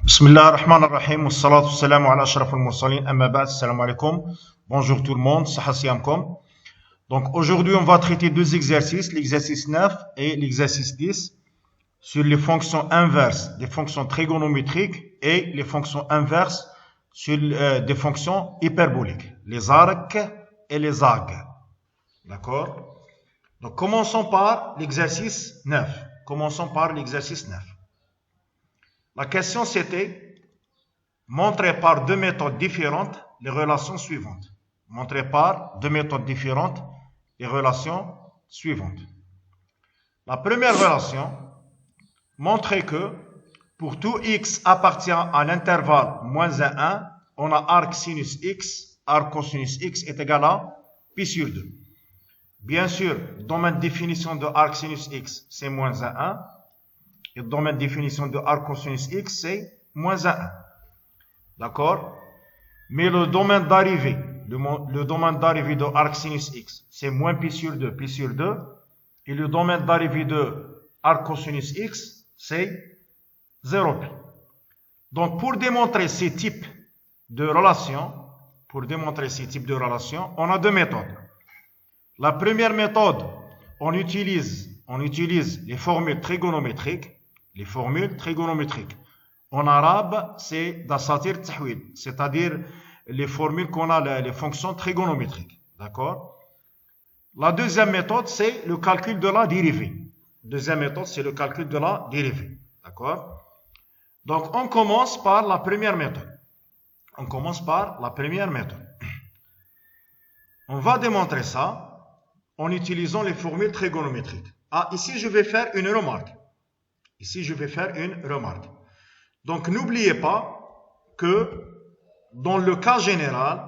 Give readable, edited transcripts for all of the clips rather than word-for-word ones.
Bismillah ar-Rahman ar-Rahim, wa salatu wa salamu ala ashraf al-mursalin, amma ba'd, salam alaikum. Bonjour tout le monde, sahasiyamkom. Donc aujourd'hui on va traiter deux exercices, l'exercice 9 et l'exercice 10, sur les fonctions inverses des fonctions trigonométriques et les fonctions inverses sur des fonctions hyperboliques, les arcs et les agues. D'accord? Donc commençons par l'exercice 9. Commençons par l'exercice 9. La question c'était, montrer par deux méthodes différentes les relations suivantes. Montrer par deux méthodes différentes les relations suivantes. La première relation, montrer que pour tout x appartient à l'intervalle moins 1, 1, on a arc sinus x, arc cosinus x est égal à pi sur 2. Bien sûr, domaine de définition de arc sinus x, c'est moins 1, 1. Et le domaine de définition de arc cosinus x, c'est moins 1, 1. D'accord? Mais le domaine d'arrivée, le domaine d'arrivée de arc sinus x, c'est moins pi sur 2, pi sur 2. Et le domaine d'arrivée de arc cosinus x, c'est 0 pi. Donc, pour démontrer ces types de relations, on a deux méthodes. La première méthode, on utilise les formules trigonométriques. En arabe, c'est dasatir tahwil, c'est-à-dire les formules qu'on a, les fonctions trigonométriques. D'accord? La deuxième méthode, c'est le calcul de la dérivée. D'accord? Donc, on commence par la première méthode. On va démontrer ça en utilisant les formules trigonométriques. Ah, ici, je vais faire une remarque. Donc, n'oubliez pas que dans le cas général,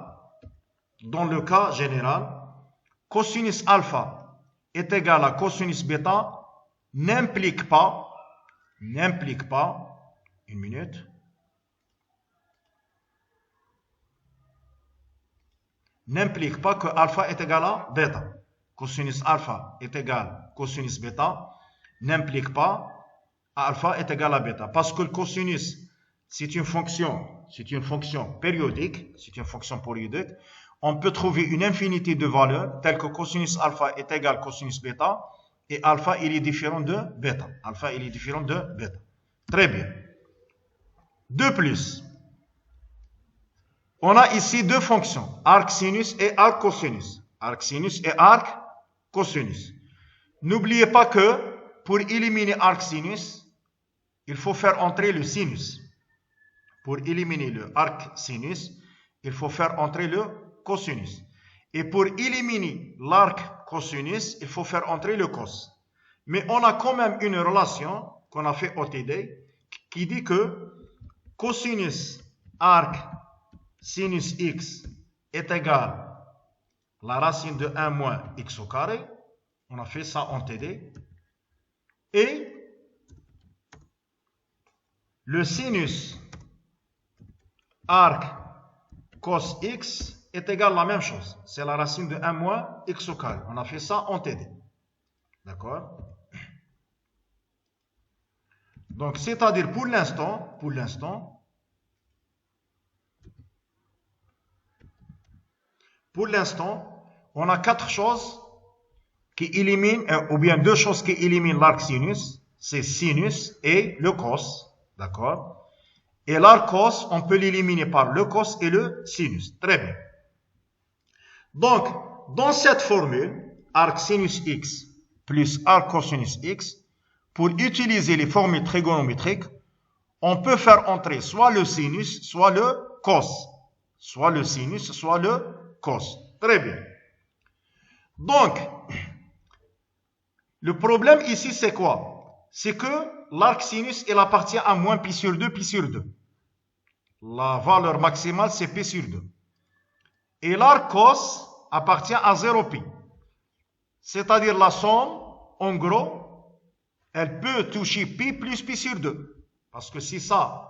cosinus alpha est égal à cosinus bêta n'implique pas que alpha est égal à bêta. Cosinus alpha est égal à cosinus bêta n'implique pas alpha est égal à bêta. Parce que le cosinus, c'est une fonction périodique. On peut trouver une infinité de valeurs telles que cosinus alpha est égal à cosinus bêta et alpha il est différent de bêta. Très bien. De plus, on a ici deux fonctions, arc sinus et arc cosinus. N'oubliez pas que pour éliminer arc sinus, il faut faire entrer le sinus. Pour éliminer le arc sinus, il faut faire entrer le cosinus. Et pour éliminer l'arc cosinus, il faut faire entrer le cos. Mais on a quand même une relation qu'on a fait au TD qui dit que cosinus arc sinus x est égal à la racine de 1 moins x au carré. On a fait ça en TD. Et le sinus arc cos x est égal à la même chose. C'est la racine de 1 moins x au carré. On a fait ça en TD. D'accord? Donc, c'est-à-dire pour l'instant, on a quatre choses qui éliminent, ou bien deux choses qui éliminent l'arc sinus. C'est sinus et le cos. D'accord? Et l'arc cos, on peut l'éliminer par le cos et le sinus. Très bien. Donc, dans cette formule, arc sinus x plus arc cosinus x, pour utiliser les formules trigonométriques, on peut faire entrer soit le sinus, soit le cos. Très bien. Donc, le problème ici, c'est quoi? C'est que l'arc sinus, il appartient à moins pi sur 2, pi sur 2. La valeur maximale, c'est pi sur 2. Et l'arc cos appartient à 0 pi. C'est-à-dire la somme, en gros, elle peut toucher pi plus pi sur 2. Parce que si ça,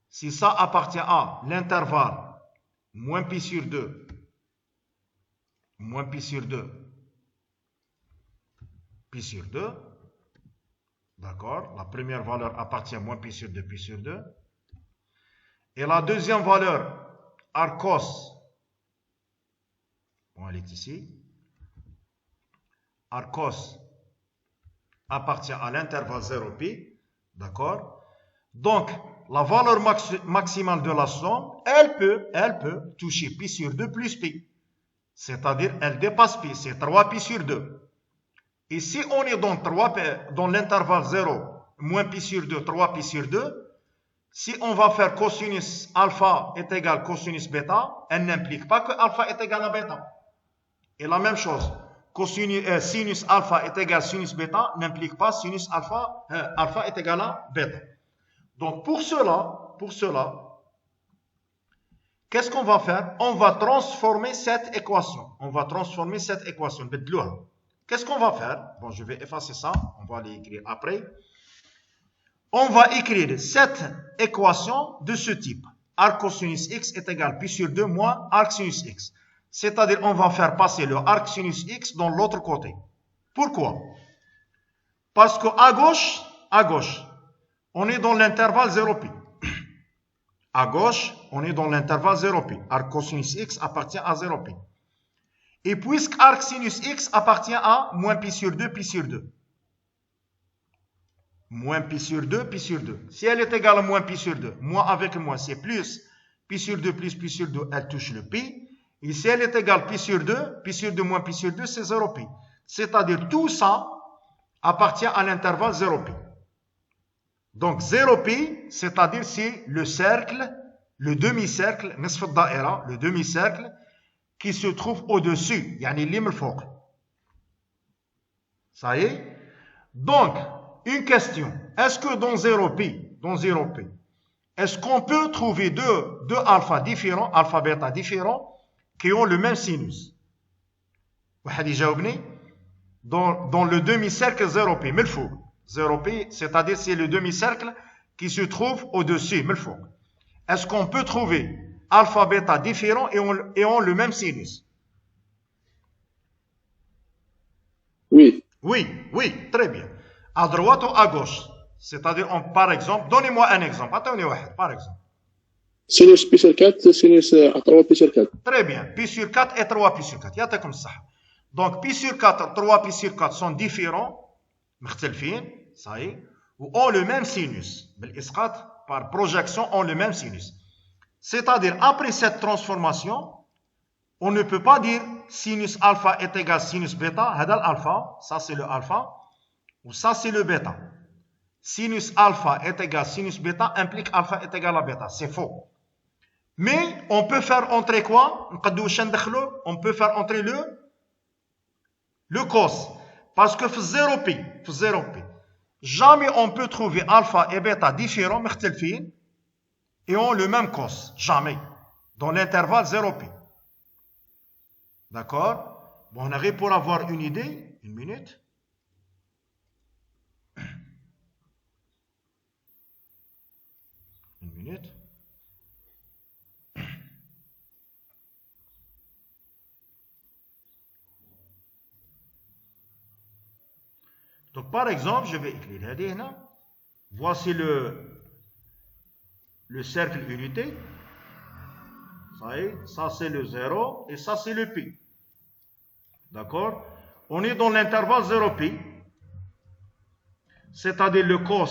si ça appartient à l'intervalle moins pi sur 2, pi sur 2. D'accord? La première valeur appartient à moins pi sur 2, pi sur 2. Et la deuxième valeur, arcos, bon, elle est ici. Arcos appartient à l'intervalle 0pi. D'accord? Donc, la valeur maximale de la somme, elle peut toucher pi sur 2 plus pi. C'est-à-dire, elle dépasse pi, c'est 3 pi sur 2. Et si on est dans l'intervalle 0, moins pi sur 2, 3 pi sur 2, si on va faire cosinus alpha est égal cosinus bêta, elle n'implique pas que alpha est égal à bêta. Et la même chose, sinus alpha est égal sinus bêta n'implique pas sinus alpha, alpha est égal à bêta. Donc pour cela, qu'est-ce qu'on va faire? On va transformer cette équation. Qu'est-ce qu'on va faire? Bon, je vais effacer ça, on va l'écrire après. On va écrire cette équation de ce type. Arc cosinus x est égal à pi sur 2 moins arc sinus x. C'est-à-dire, on va faire passer le arc sinus x dans l'autre côté. Pourquoi? Parce qu'à gauche, on est dans l'intervalle 0pi. À gauche, on est dans l'intervalle 0pi. Arc cosinus x appartient à 0pi. Et puisque arc sinus x appartient à moins pi sur 2, pi sur 2. Moins pi sur 2, pi sur 2. Si elle est égale à moins pi sur 2, moins avec moins, c'est plus pi sur 2 plus pi sur 2, elle touche le pi. Et si elle est égale à pi sur 2 moins pi sur 2, c'est 0 pi. C'est-à-dire tout ça appartient à l'intervalle 0 pi. Donc 0 pi, c'est-à-dire c'est le cercle, le demi-cercle, le demi-cercle qui se trouve au-dessus, yani اللي من الفوق. Ça y est? Donc, une question. Est-ce que dans 0 pi, est-ce qu'on peut trouver deux alpha différents, alpha bêta différents, qui ont le même sinus? Dans le demi-cercle 0 pi, mais 0 pi, c'est-à-dire c'est le demi-cercle qui se trouve au-dessus, mais est-ce qu'on peut trouver alpha bêta différents et ont le même sinus? Oui. Oui, très bien. À droite ou à gauche? C'est-à-dire, par exemple, donnez-moi un exemple. Attendez, par exemple. Sinus pi sur 4, sinus 3 pi sur 4. Très bien. Pi sur 4 et 3 pi sur 4. يعطيكم الصحة. Donc, pi sur 4, 3 pi sur 4 sont différents, مختلفين, ça y est, ou ont le même sinus. بالإسقاط, par projection, ont le même sinus. C'est-à-dire, après cette transformation, on ne peut pas dire sinus alpha est égal sinus bêta, هذا l'alpha, ça c'est le alpha, ou ça c'est le bêta. Sinus alpha est égal sinus bêta implique alpha est égal à bêta. C'est faux. Mais on peut faire entrer quoi? On peut faire entrer le cos. Parce que 0 pi, jamais on peut trouver alpha et bêta différents, et ont le même cos. Jamais. Dans l'intervalle 0 pi. D'accord? Bon, on arrive pour avoir une idée. Une minute. Une minute. Donc, par exemple, je vais écrire. Voici le cercle unité. Ça c'est le 0 et ça c'est le pi. D'accord? On est dans l'intervalle 0 pi. C'est-à-dire le cos,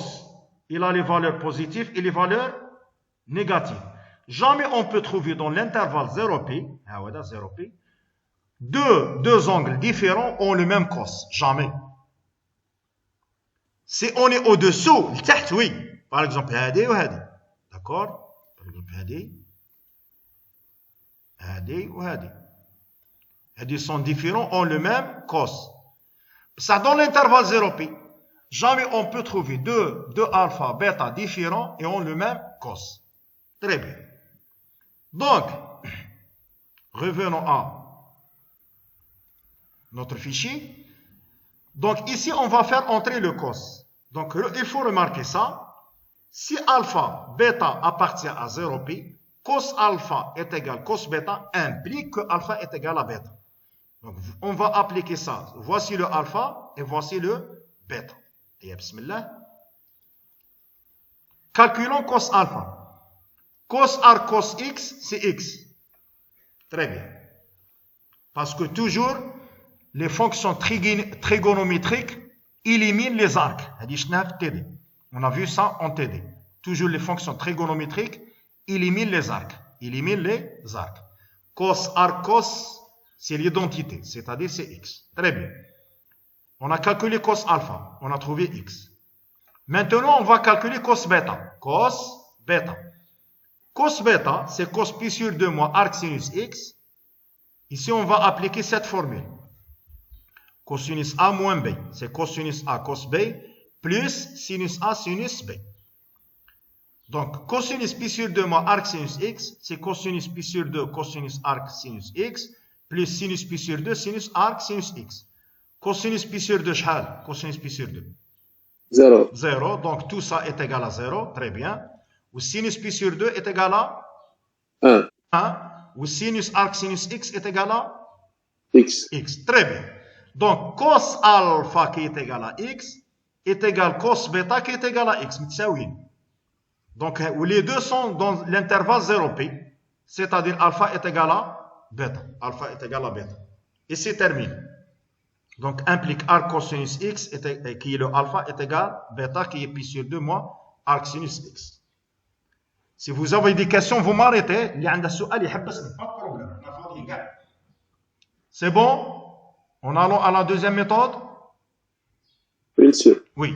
il a les valeurs positives et les valeurs négatives. Jamais on peut trouver dans l'intervalle 0 pi, deux angles différents ont le même cos. Jamais. Si on est au-dessous, oui. Par exemple, هذه وهذه. D'accord? Par exemple, هذه وهذه. هذه sont différents, ont le même cos. Ça dans l'intervalle 0 pi. Jamais on peut trouver deux alpha, bêta différents et ont le même cos. Très bien. Donc, revenons à notre fichier. Donc, ici, on va faire entrer le cos. Donc, il faut remarquer ça. Si alpha, bêta appartient à 0pi, cos alpha est égal à cos bêta implique que alpha est égal à bêta. Donc, on va appliquer ça. Voici le alpha et voici le bêta. Et bismillah. Calculons cos alpha. Cos arc cos x, c'est x. Très bien. Parce que toujours, les fonctions trigonométriques éliminent les arcs. On a vu ça en TD. Toujours les fonctions trigonométriques éliminent les arcs. Cos arc cos, c'est l'identité, c'est-à-dire c'est x. Très bien. On a calculé cos alpha, on a trouvé x. Maintenant, on va calculer cos bêta. Cos bêta. Cos bêta, c'est cos pi sur 2 moins arc sinus x. Ici, on va appliquer cette formule. Cosinus A moins B, c'est cosinus A cos B plus sinus A sinus B. Donc, cosinus pi sur 2 moins arc sinus x, c'est cosinus pi sur 2 cosinus arc sinus x plus sinus pi sur 2 sinus arc sinus x. Cosinus pi sur 2, شحال? Cosinus pi sur 2. 0. 0. Donc, tout ça est égal à 0. Très bien. Ou sinus pi sur 2 est égal à 1. 1. Ou sinus arc sinus x est égal à X. x. Très bien. Donc, cos alpha qui est égal à x est égal à cos bêta qui est égal à x. Donc, les deux sont dans l'intervalle 0p, c'est-à-dire alpha est égal à bêta. Alpha est égal à bêta. Et c'est terminé. Donc, implique arc cosinus x, qui est le alpha, est égal à bêta, qui est pi sur 2 moins arc sinus x. Si vous avez des questions, vous m'arrêtez. Pas de problème. C'est bon? On allons à la deuxième méthode? Bien sûr. Oui.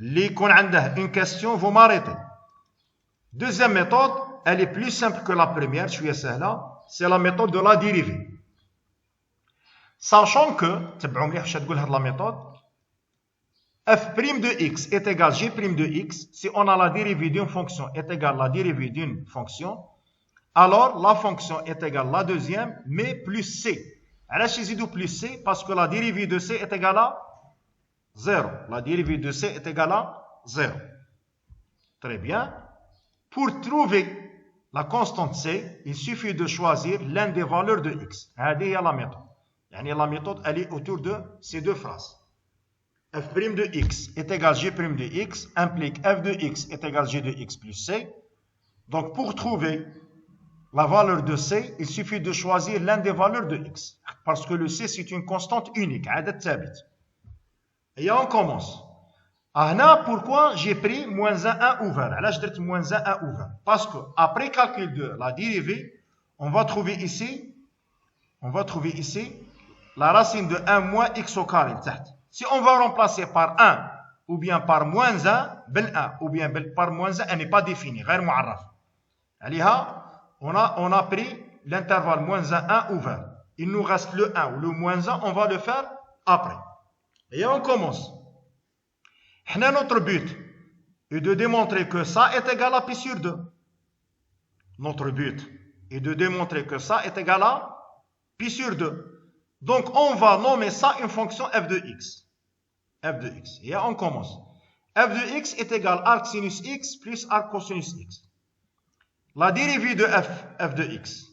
Les qu'on a une question, vous m'arrêtez. Deuxième méthode, elle est plus simple que la première, c'est la méthode de la dérivée. Sachant que, la méthode, f' de x est égal à g' de x, si on a la dérivée d'une fonction est égale à la dérivée d'une fonction, alors la fonction est égale à la deuxième, mais plus c. Alors, je dis plus c parce que la dérivée de c est égale à 0. La dérivée de c est égale à 0. Très bien. Pour trouver la constante c, il suffit de choisir l'une des valeurs de x. C'est la méthode. La méthode, elle est autour de ces deux phrases. f' de x est égal à g' de x implique f de x est égal à g de x plus c. Donc, pour trouver la valeur de c, il suffit de choisir l'une des valeurs de x. Parce que le c, c'est une constante unique. Et on commence. Pourquoi j'ai pris moins 1 ouvert? Là, je dis moins 1 ouvert. Parce que après calcul de la dérivée, on va trouver ici la racine de 1 moins x au carré. Si on va remplacer par 1 ou bien par moins 1, ou bien par moins 1, elle n'est pas définie. On a pris l'intervalle moins 1 ouvert. Il nous reste le 1 ou le moins 1, on va le faire après. Et on commence. Notre but est de démontrer que ça est égal à pi sur 2. Notre but est de démontrer que ça est égal à pi sur 2. Donc, on va nommer ça une fonction f de x. F de x. Et on commence. F de x est égal à arc sinus x plus arc cosinus x. La dérivée de f de x,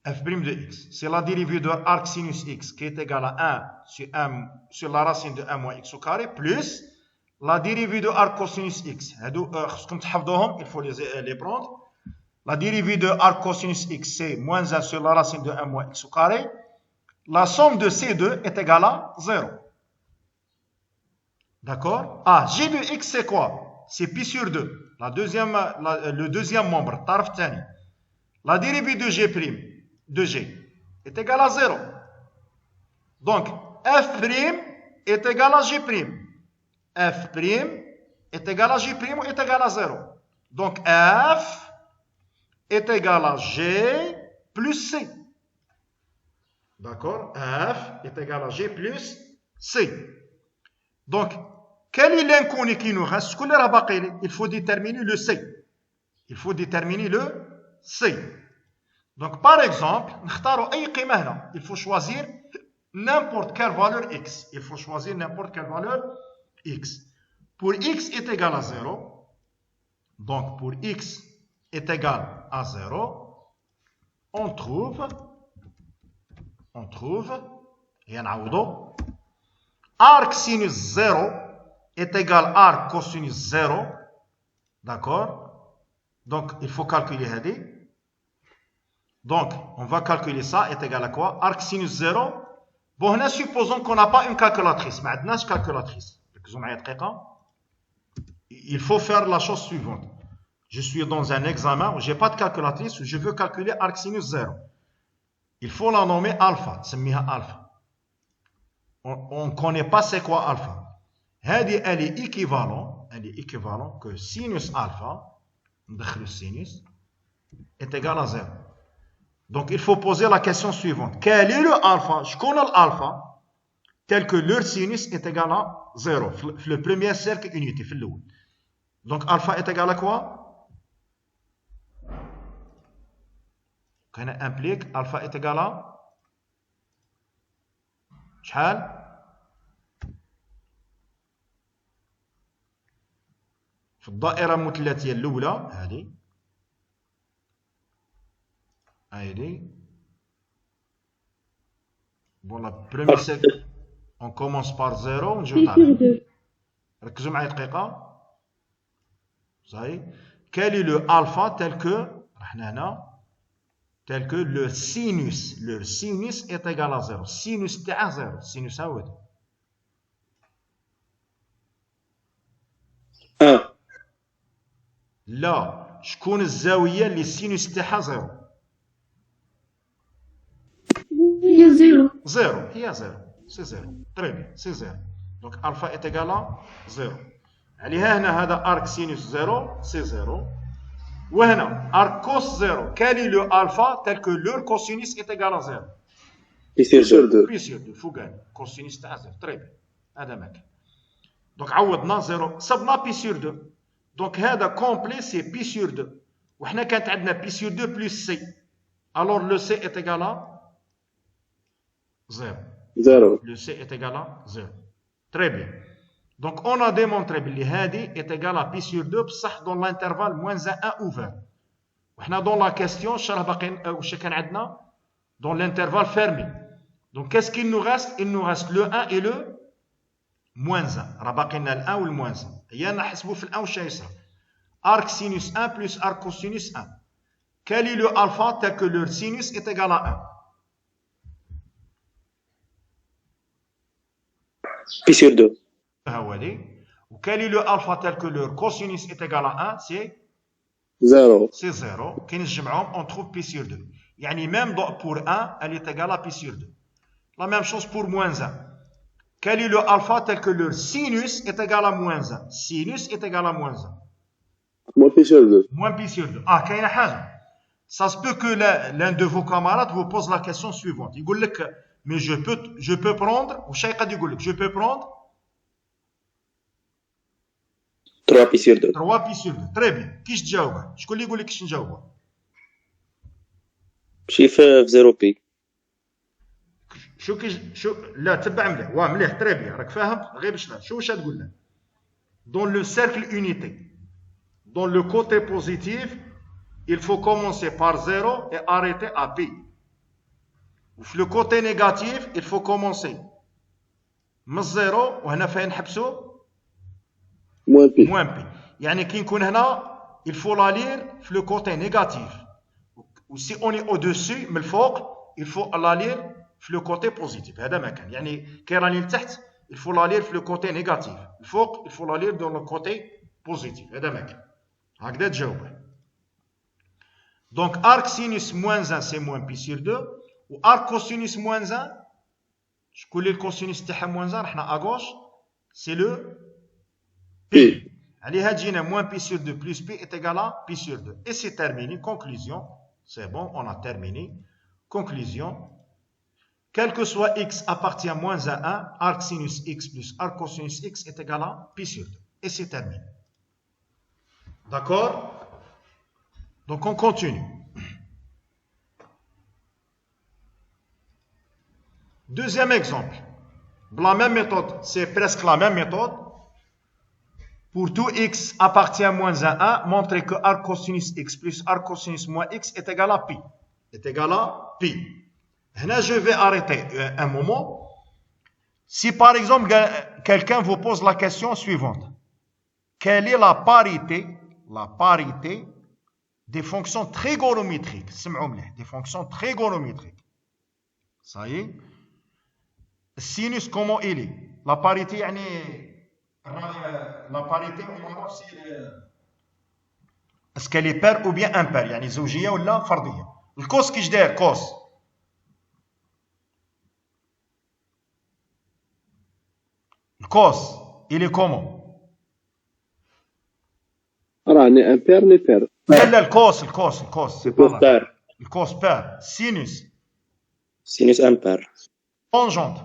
f' de x, c'est la dérivée de arc sinus x qui est égal à 1 sur la racine de 1 moins x au carré plus la dérivée de arc cosinus x. Il faut les prendre. La dérivée de arc cosinus x, c'est moins 1 sur la racine de 1 moins x au carré. La somme de ces deux est égale à 0. D'accord? G de x, c'est quoi? C'est pi sur 2. Le deuxième membre, tarf tani. La dérivée de g' est égale à 0. Donc, f' est égal à g'. F' est égal à g' ou est égal à 0. Donc, f est égal à g plus c. D'accord? F est égal à g plus c. Donc, quel est l'inconnu qui nous reste? Il faut déterminer le c. Il faut déterminer le c. Donc, par exemple, il faut choisir n'importe quelle valeur x. Il faut choisir n'importe quelle valeur x. Pour x est égal à 0, donc pour x est égal à 0, on trouve هي نعوضو arc sinus 0 est égal arc cosinus 0. D'accord? Donc, il faut calculer هذه. Donc, on va calculer ça est égal à quoi? Arc sinus 0. Bon, هنا supposons qu'on n'a pas une calculatrice. ما عندناش calculatrice. ركزوا معايا دقيقة. Il faut faire la chose suivante. Je suis dans un examen où je n'ai pas de calculatrice où je veux calculer arc sinus 0. Il faut la nommer alpha. تسميها alpha. On ne connaît pas c'est quoi alpha. Elle est équivalent que sinus alpha, le sinus, est égal à 0. Donc il faut poser la question suivante. Quel est le alpha? Je connais l'alpha tel que leur sinus est égal à 0. Le premier cercle unité. Donc alpha est égal à quoi? Qu'on implique alpha est égal à شحال؟ في الدائرة المثلثية الأولى هذه bon la première cercle on commence par 0 ونجيو طالع ركزوا معايا دقيقة صحيح quel est le alpha tel que رحنا هنا tel que le sinus est égal à 0 sinus تاعه 0 sinus ها هو لا شكون الزاوية اللي السينوس تاعها 0 هي 0 هي 0 سي 0 تري بيان سي 0 دونك الفا ايت ايغال 0 عليها هنا هذا ارك سينوس 0 سي 0 وهنا ارك كوس 0 كالي لو الفا تال كو لور كوسينوس ايت ايغال 0 بي سير 2 بي سير 2 فوقاني كوسينوس تاع 0 تري بيان هذا ماكان دونك عوضنا 0 صبنا بي سير 2 دونك هذا كومبلي سي بي سير 2 وحنا كانت عندنا بي سير 2 بلس سي alors le c est égal à 0 le c est égal à 0 très bien donc on a démontré que هذه est égal à pi sur 2 بصح dans l'intervalle moins 1 ouvert وحنا dans la question شراه باقي واش كان عندنا dans l'intervalle fermé donc qu'est-ce qu'il nous reste il nous reste le 1 et le moins 1 راه باقي لنا ال 1 وال moins 1 هي نحسبوا في ال 1 واش يصرى arc sinus 1 plus arc cosinus 1 quel est le alpha tel que leur sinus est égal à 1 بي سير 2 quel est le alpha tel que leur cosinus est égal à 1 c'est 0 c'est 0 كي نجمعهم on trouve pi sur 2 يعني même pour 1 elle est égale à pi sur 2 la même chose pour moins 1 quel est le alpha tel que leur sinus est égal à moins 1 sinus est égal à moins 1 moins pi sur 2 moins pi sur 2 كاينه حاجه ça se peut que l'un de vos camarades vous pose la question suivante يقول لك mais je peux prendre وش يقدر يقول لك je peux prendre 3 pi sur 2 3 pi sur 2 très bien كيش تجاوبها شكون اللي يقول لك كيش نجاوبها ماشي في 0 بي شو لا تبع مليح مليح تري بيان راك فاهم غير باش شو واش تقول لنا dans le cercle unité dans le côté positif il faut commencer par 0 et arrêter à pi وفي le côté négatif il faut commencer من الزيرو وهنا فين نحبسوا moins pi يعني كي نكون هنا il faut la lire في le côté négatif و si on est au-dessus من الفوق il faut la lire في le côté positif هذا ما كان يعني كي راني لتحت il faut la lire في le côté négatif الفوق il faut la lire dans le côté positif هذا ما كان هكذا تجاوبه donc arc sinus moins 1 c'est moins pi sur 2 و arc cosinus moins 1 شكون اللي الكوسينوس تاعها moins 1 رحنا à gauche c'est le P. عليها تجينا moins pi sur 2 plus P est égal à pi sur 2 et c'est terminé conclusion c'est bon on a terminé conclusion quel que soit x appartient à moins 1 arc sinus x plus arc cosinus x est égal à pi sur 2 et c'est terminé d'accord donc on continue deuxième exemple la même méthode c'est presque la même méthode pour tout x appartient à moins 1, montrez que arc cosinus x plus arc cosinus moins x est égal à pi. Est égal à pi. Là, je vais arrêter un moment Si par exemple, quelqu'un vous pose la question suivante. Quelle est la parité des fonctions trigonométriques? Des fonctions trigonométriques. Ça y est. Sinus, comment il est? La parité, la parité, c'est est-ce qu'elle est paire ou bien impaire? يعني زوجية ولا فردية. الكوس كيش داير كوس؟ الكوس il est comment؟ راني امبير ني بير. لا الكوس بير. الكوس بير. سينوس امبير. تونجونت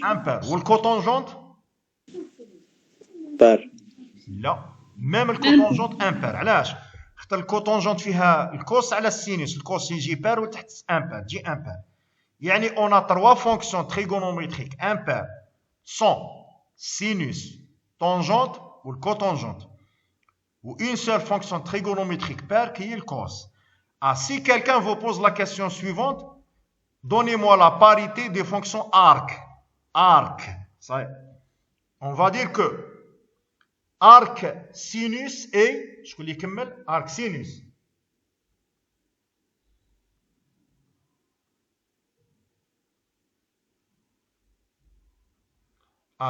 امبير. والكوتونجونت بير. لا ميم الكوتونجونت امبير. علاش؟ خاطر الكوتونجونت فيها الكوس على السينوس. الكوس يجي بير وتحت امبير تجي امبير. يعني on a 3 fonctions trigonométriques impaires sont sinus, tangente ou le cotangente. Ou une seule fonction trigonométrique paire qui est le cos. Ah, si quelqu'un vous pose la question suivante, donnez-moi la parité des fonctions arc. Ça est. On va dire que arc sinus et, je vous dis arc sinus.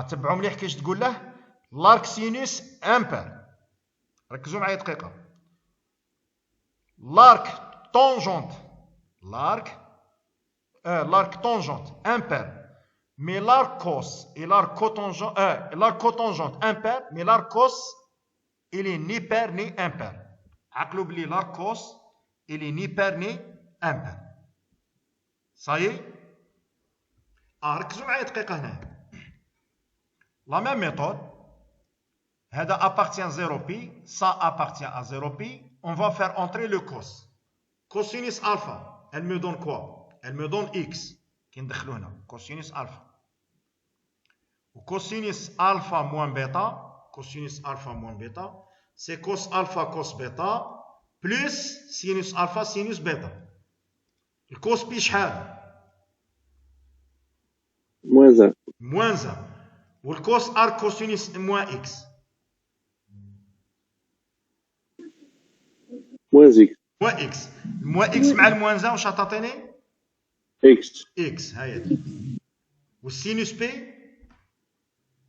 تبعوا مليح كيش تقول له لارك سينوس امبير. ركزوا معايا دقيقة. لارك تونجونت امبير. مي لارك كوس et l'arc cotangente impair, mais l'arc cos il est ni pair ni impair. عقلوا بلي l'arc cos il est ni pair ni impair. Ça y est. ركزوا معايا دقيقة هنا. La même méthode, هذا appartient à 0pi, ça appartient à 0pi, on va faire entrer le cos. Cosinus alpha, elle me donne quoi? Elle me donne x, qui ندخلو هنا, cosinus alpha. Cosinus alpha moins bêta, c'est cos alpha cos bêta, plus sinus alpha sinus bêta. Le cos pi شحال؟ moins 1. والكوس ارك كوسينوس موان اكس. موان اكس مع الموان زان واش تعطيني؟ اكس هاي. والسينوس بي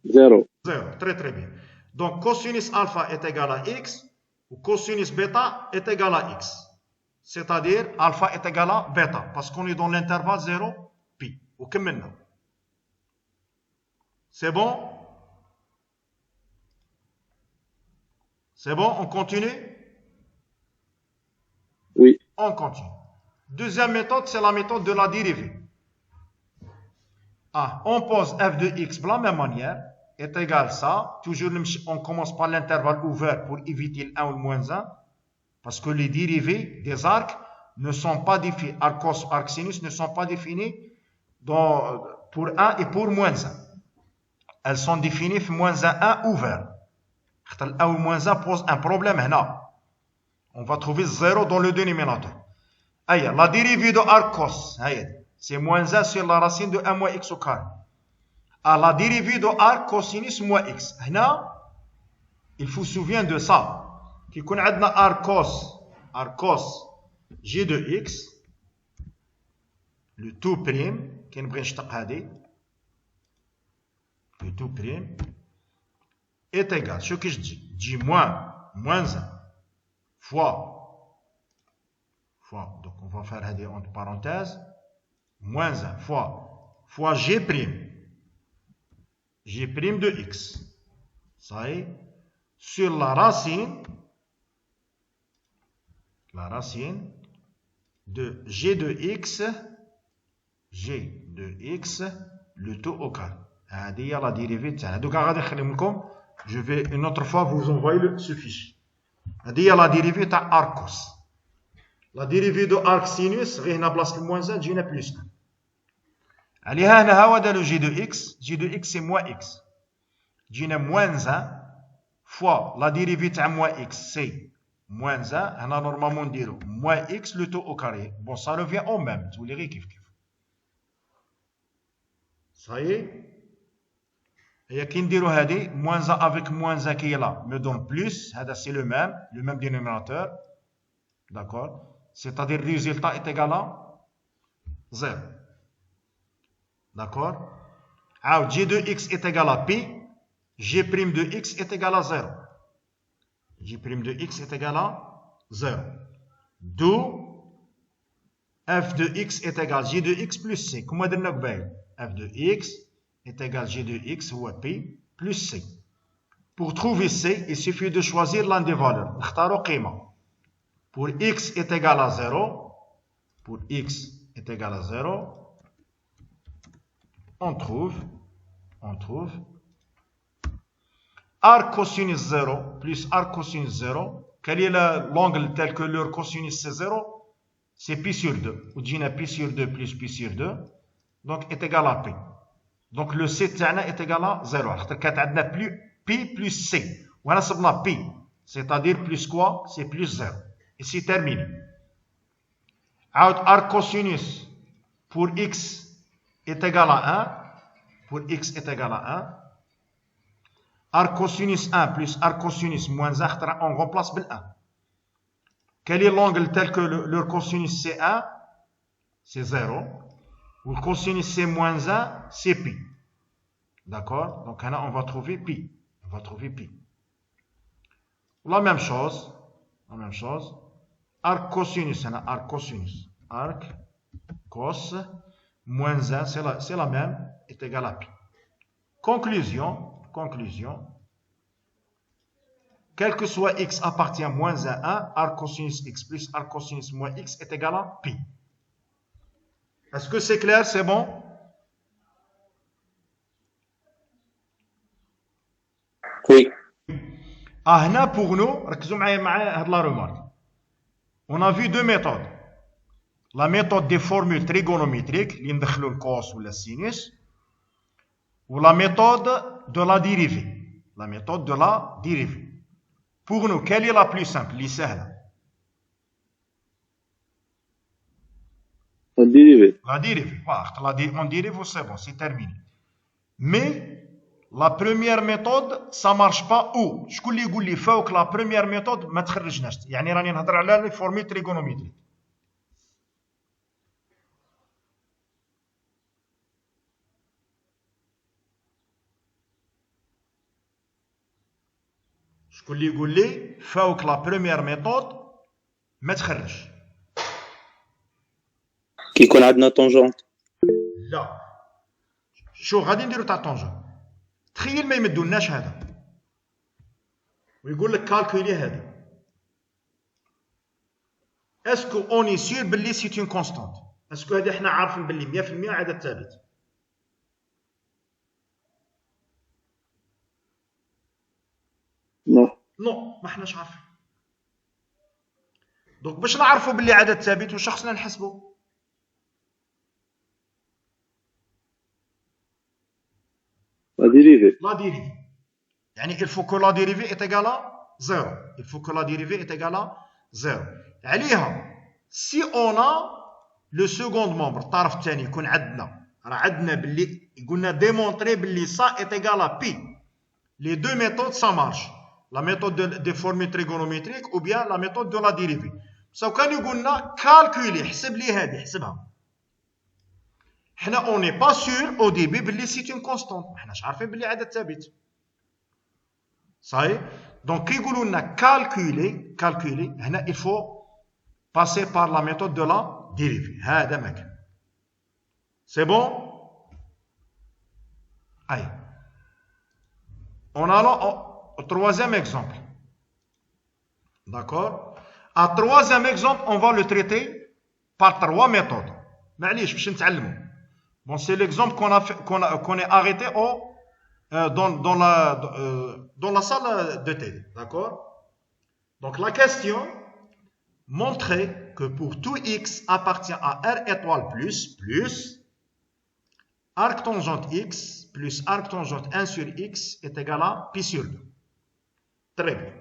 زيرو. تري بيان. دونك كوسينوس الفا est égal à x ou cosinus bêta est égal à x. C'est-à-dire alpha est égal à bêta parce qu'on est dans l'intervalle 0 pi. وكملنا. C'est bon? C'est bon? On continue? Oui. On continue. Deuxième méthode, c'est la méthode de la dérivée. On pose f de x de la même manière, est égal à ça. Toujours, on commence par l'intervalle ouvert pour éviter le 1 ou le moins 1, parce que les dérivées des arcs ne sont pas définis, arc cos, arc sinus ne sont pas définis pour 1 et pour moins 1. Elles sont définies في moins 1 ouvert. خاطر ال 1 ou moins 1 pose un problème هنا. On va trouver 0 dans le dénominateur. La dérivée de arc cos, c'est moins 1 sur la racine de 1 moins x au carré. La dérivée de arc cosinus moins x. هنا, il faut se souvenir de ça. كي يكون عندنا arc cos g de x, le tout prime, كي نبغي نشتق هذه, le tout prime est égal. Ce que je dis moins 1 fois, donc on va faire entre parenthèses, moins 1 fois g prime de x. Ça est, sur la racine de g de x, le tout au carré. هذه هي لا ديريفي تاعنا. دوكا غادي نخليهم لكم. Je vais une autre fois vous envoyer ce fichier. هذه هي لا ديريفي تاع arc cos. لا ديريفي دو arc sinus غير هنا بلاصه الموان 1 تجينا بلس 1. عليها هنا هذا لو جي دو اكس. جي دو اكس سي موان اكس. تجينا موان 1 فوا لا ديريفي تاع موان اكس سي موان 1. هنا نورمالمون نديرو موان اكس لو تو او كاري. بون سا ريفيان او ميم تولي غير كيف. Ça y est. Et qui نديرو هذه moins 1 avec moins 1 qui est là me donne plus. C'est le même dénominateur. D'accord. C'est-à-dire le résultat est égal à 0. D'accord. Alors g de x est égal à pi. G' de x est égal à 0. G' de x est égal à 0. D'où f de x est égal à g de x plus c. Comment dire f de x est égal à g de x ou pi plus c. Pour trouver c, il suffit de choisir l'un des valeurs. نختاروا قيمة. Pour x est égal à 0, pour x est égal à 0, on trouve arc cosinus 0 plus arc cosinus 0. Quel est l'angle tel que leur cosinus c'est 0? C'est pi sur 2. Ou dit pi sur 2 plus pi sur 2. Donc est égal à pi. Donc le c est égal à 0. Alors plus pi plus c. On a pi. C'est-à-dire plus quoi? C'est plus 0. Et c'est terminé. Arc cosinus pour x est égal à 1. Pour x est égal à 1. Arc cosinus 1 plus arc cosinus moins 1, on remplace par 1. Quel est l'angle tel que leur cosinus c'est 1? C'est 0. Ou le cosinus c'est moins 1, c'est pi. D'accord? Donc là, on va trouver pi. La même chose. Arc cosinus, arc cos moins 1, c'est la même, est égal à pi. Conclusion. Quel que soit x appartient à moins 1, arc cosinus x plus arc cosinus moins x est égal à pi. Est-ce que c'est clair? C'est bon? Oui. هنا pour nous, ركزوا معايا هاد la remarque. On a vu deux méthodes. La méthode des formules trigonométriques, اللي ندخلوا الكوس ولا السينوس, ou la méthode de la dérivée. Pour nous, quelle est la plus simple? اللي سهلة. La dérivée. La dérivée. On dérive, c'est bon, c'est terminé. Mais la première méthode, ça ne marche pas. Ou, je vais vous dire que la première méthode, ما تخرجناش. يعني راني نهضر على les formules trigonométriques. شكون اللي يقول لي فوق لا بروميير ميثود ما تخرج؟ كي يكون عندنا طونجونت. لا شو غادي نديرو تاع طونجون؟ تخيل ما يمدولناش هذا ويقول لك كالكولي هذه. اسكو اوني سير باللي سيت اون كونستانت؟ اسكو هذه حنا عارفين باللي 100% عدد ثابت؟ نو ما حناش عارفين. دونك باش نعرفوا باللي عدد ثابت واش خصنا نحسبوا؟ La dérivée. La dérivée. يعني il faut que la dérivée est égale à 0. Il faut que la dérivée est égale à 0. عليها si on a le second membre الطرف الثاني يكون عندنا راه عندنا باللي قلنا démontrer باللي ça est égal à pi. Les deux méthodes ça marche. La méthode des formules trigonométriques ou bien la méthode de la dérivée. سو كان يقول لنا calculer حسب لي هذه حسبها. حنا on n'est pas sûr au début باللي c'est une constante. ما حناش عارفين باللي عدد ثابت. صحيح؟ donc كي يقولوا لنا calculer هنا il faut passer par la méthode de la dérivée. هذا ما كان. C'est bon? Allez. On a au troisième exemple. D'accord? À troisième exemple, on va le traiter par trois méthodes. معليش باش نتعلموا. Bon, c'est l'exemple qu'on est arrêté dans la salle de télé. D'accord? Donc la question, montrer que pour tout x appartient à R étoile plus arc tangente x plus arc tangente 1 sur x est égal à pi sur 2. Très bien.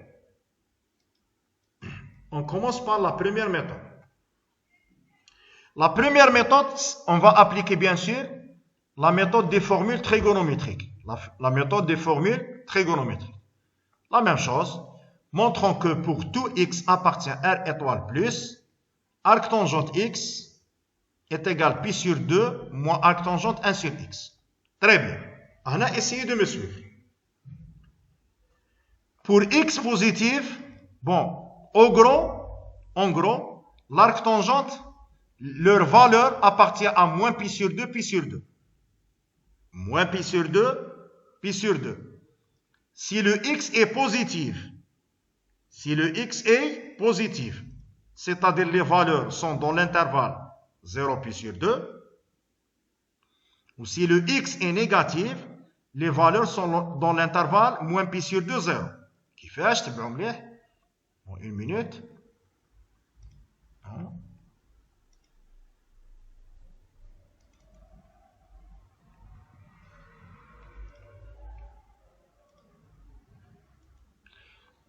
On commence par la première méthode. La première méthode, on va appliquer bien sûr la méthode des formules trigonométriques. La méthode des formules trigonométriques. La même chose, montrons que pour tout x appartient R étoile plus, arc tangente x est égal pi sur 2 moins arc tangente 1 sur x. Très bien. On a essayé de me suivre. Pour x positif, bon, en gros, l'arc tangente, leur valeur appartient à moins pi sur 2, pi sur 2. Moins pi sur 2, pi sur 2. Si le x est positif, c'est-à-dire les valeurs sont dans l'intervalle 0 pi sur 2, ou si le x est négatif, les valeurs sont dans l'intervalle moins pi sur 2, 0. كيفاش تبعوا مليح؟ Bon, une minute.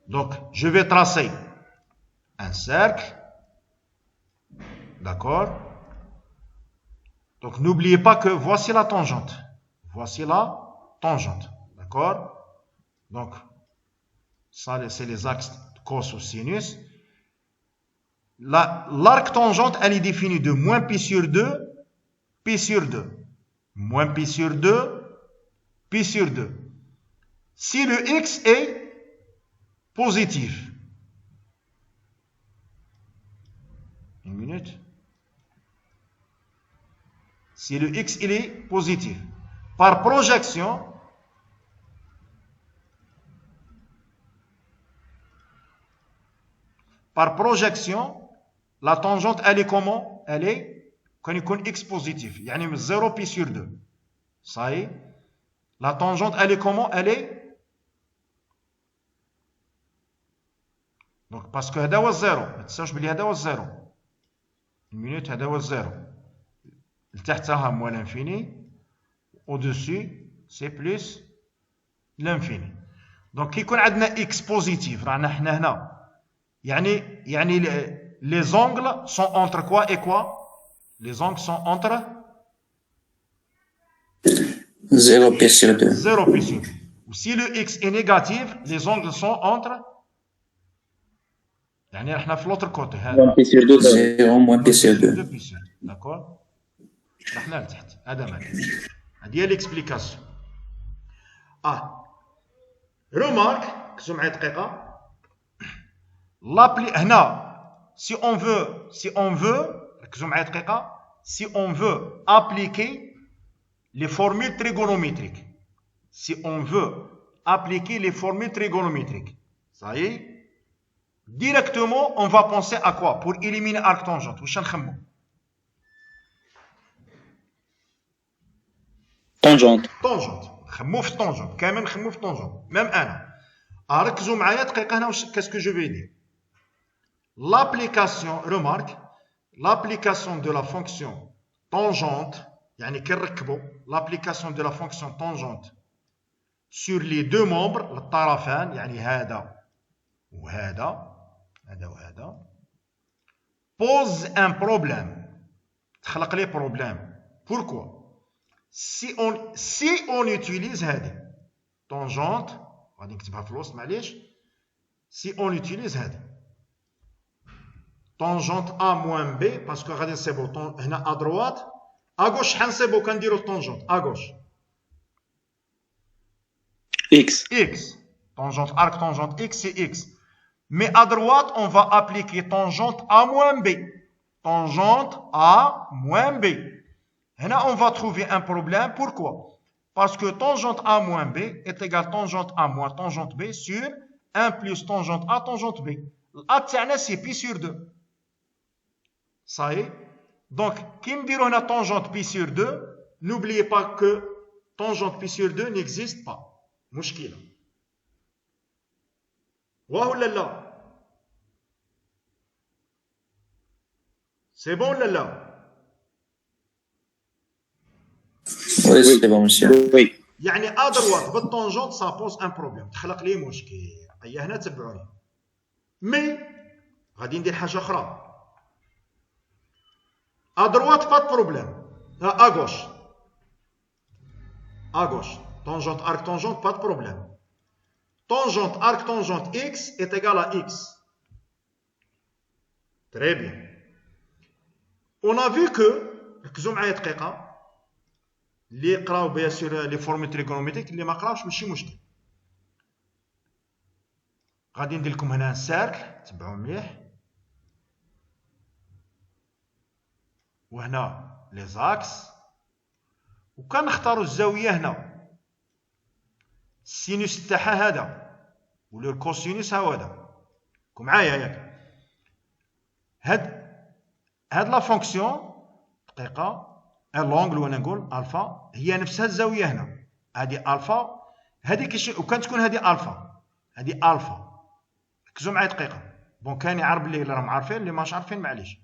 Donc, je vais tracer un cercle. D'accord? Donc, n'oubliez pas que voici la tangente. Voici la tangente. D'accord? Donc, ça, c'est les axes cos ou sinus. L'arc tangente, elle est définie de moins pi sur 2, pi sur 2. Moins pi sur 2, pi sur 2. Si le x est positif. Une minute. Si le x il est positif. Par projection, la tangente, elle est comment? Elle est quand il y a x positif. يعني 0 pi sur 2. Ça y est. La tangente, elle est comment? Elle est donc parce que هذا هو الزيرو. ما تنساوش بلي هذا هو الزيرو. Une minute, هذا هو الزيرو. لتحتها moins l'infini. Au-dessus, c'est plus l'infini. Donc كي يكون عندنا x positif, رانا حنا هنا. يعني les angles sont entre quoi et quoi? Les angles sont entre 0 pi sur 2. 0 pi sur 2. Ou si le x est négatif, les angles sont entre يعني احنا في l'autre côté. 1 pi sur 2, 0 moins pi sur 2. 2 pi sur 2. D'accord? احنا لتحت. هذا معنى. هذه هي l'explication. Remarque, ركزوا معايا دقيقة. si on veut appliquer les formules trigonométriques, ça y est, directement on va penser à quoi pour éliminer arc tangente? Tangente. نخمو في الطونجونت كامل نخمو في الطونجونت ميم انا ركزوا معايا دقيقه هنا qu'est-ce que je vais dire. L'application, remarque, l'application de la fonction tangente, يعني كي نركبوا l'application de la fonction tangente sur les deux membres الطرفان يعني هذا وهذا pose un problème. تخلق لي problème. Pourquoi? Si on utilise هذه tangente, غادي نكتبها في الوسط معليش. Si on utilise هذه tangente A moins B, parce que غادي نصيبو هنا à droite, à gauche شحال نصيبو كنديرو tangente à gauche? X. Tangente arc tangente X c'est X. Mais à droite, on va appliquer tangente A moins B. Tangente A moins B. Là, on va trouver un problème. Pourquoi? Parce que tangente A moins B est égal tangente A moins tangente B sur 1 plus tangente A tangente B. A c'est pi sur 2. Ça y est. Donc, qui me dit on a tangente pi sur 2, n'oubliez pas que tangente pi sur 2 n'existe pas. Mouchkila. Waouh là là. C'est bon là là. Oui, c'est bon, monsieur. Oui. يعني à droite بالtangente ça pose un problème. تخلق لي مشكل. أي هنا تبعوني. Mais غادي ندير حاجة أخرى. À droite pas de problème. À gauche. à gauche. Tangente, arc, tangente, pas de problème. Tangente, arc, tangente x est égal à x. Très bien. On a vu que, ركزوا معايا دقيقة، اللي يقراو بيان سور لي فورمي تريغونوميتريك، اللي ما قراوش ماشي مشكل. غادي ندير لكم هنا سيركل، تبعوا مليح. وهنا لي زاكس، وكنختاروا الزاوية هنا. السينوس تاعها هذا، ولا الكوسينوس ها هذا. راكم معايا ياك؟ هاد لا فونكسيون دقيقة، لونغل وانا نقول الفا هي نفسها الزاوية هنا. هادي الفا، هادي وكان تكون هادي الفا، هادي الفا. ركزوا معايا دقيقة. بون كاين يعرف اللي راهم عارفين، اللي ماش عارفين معليش.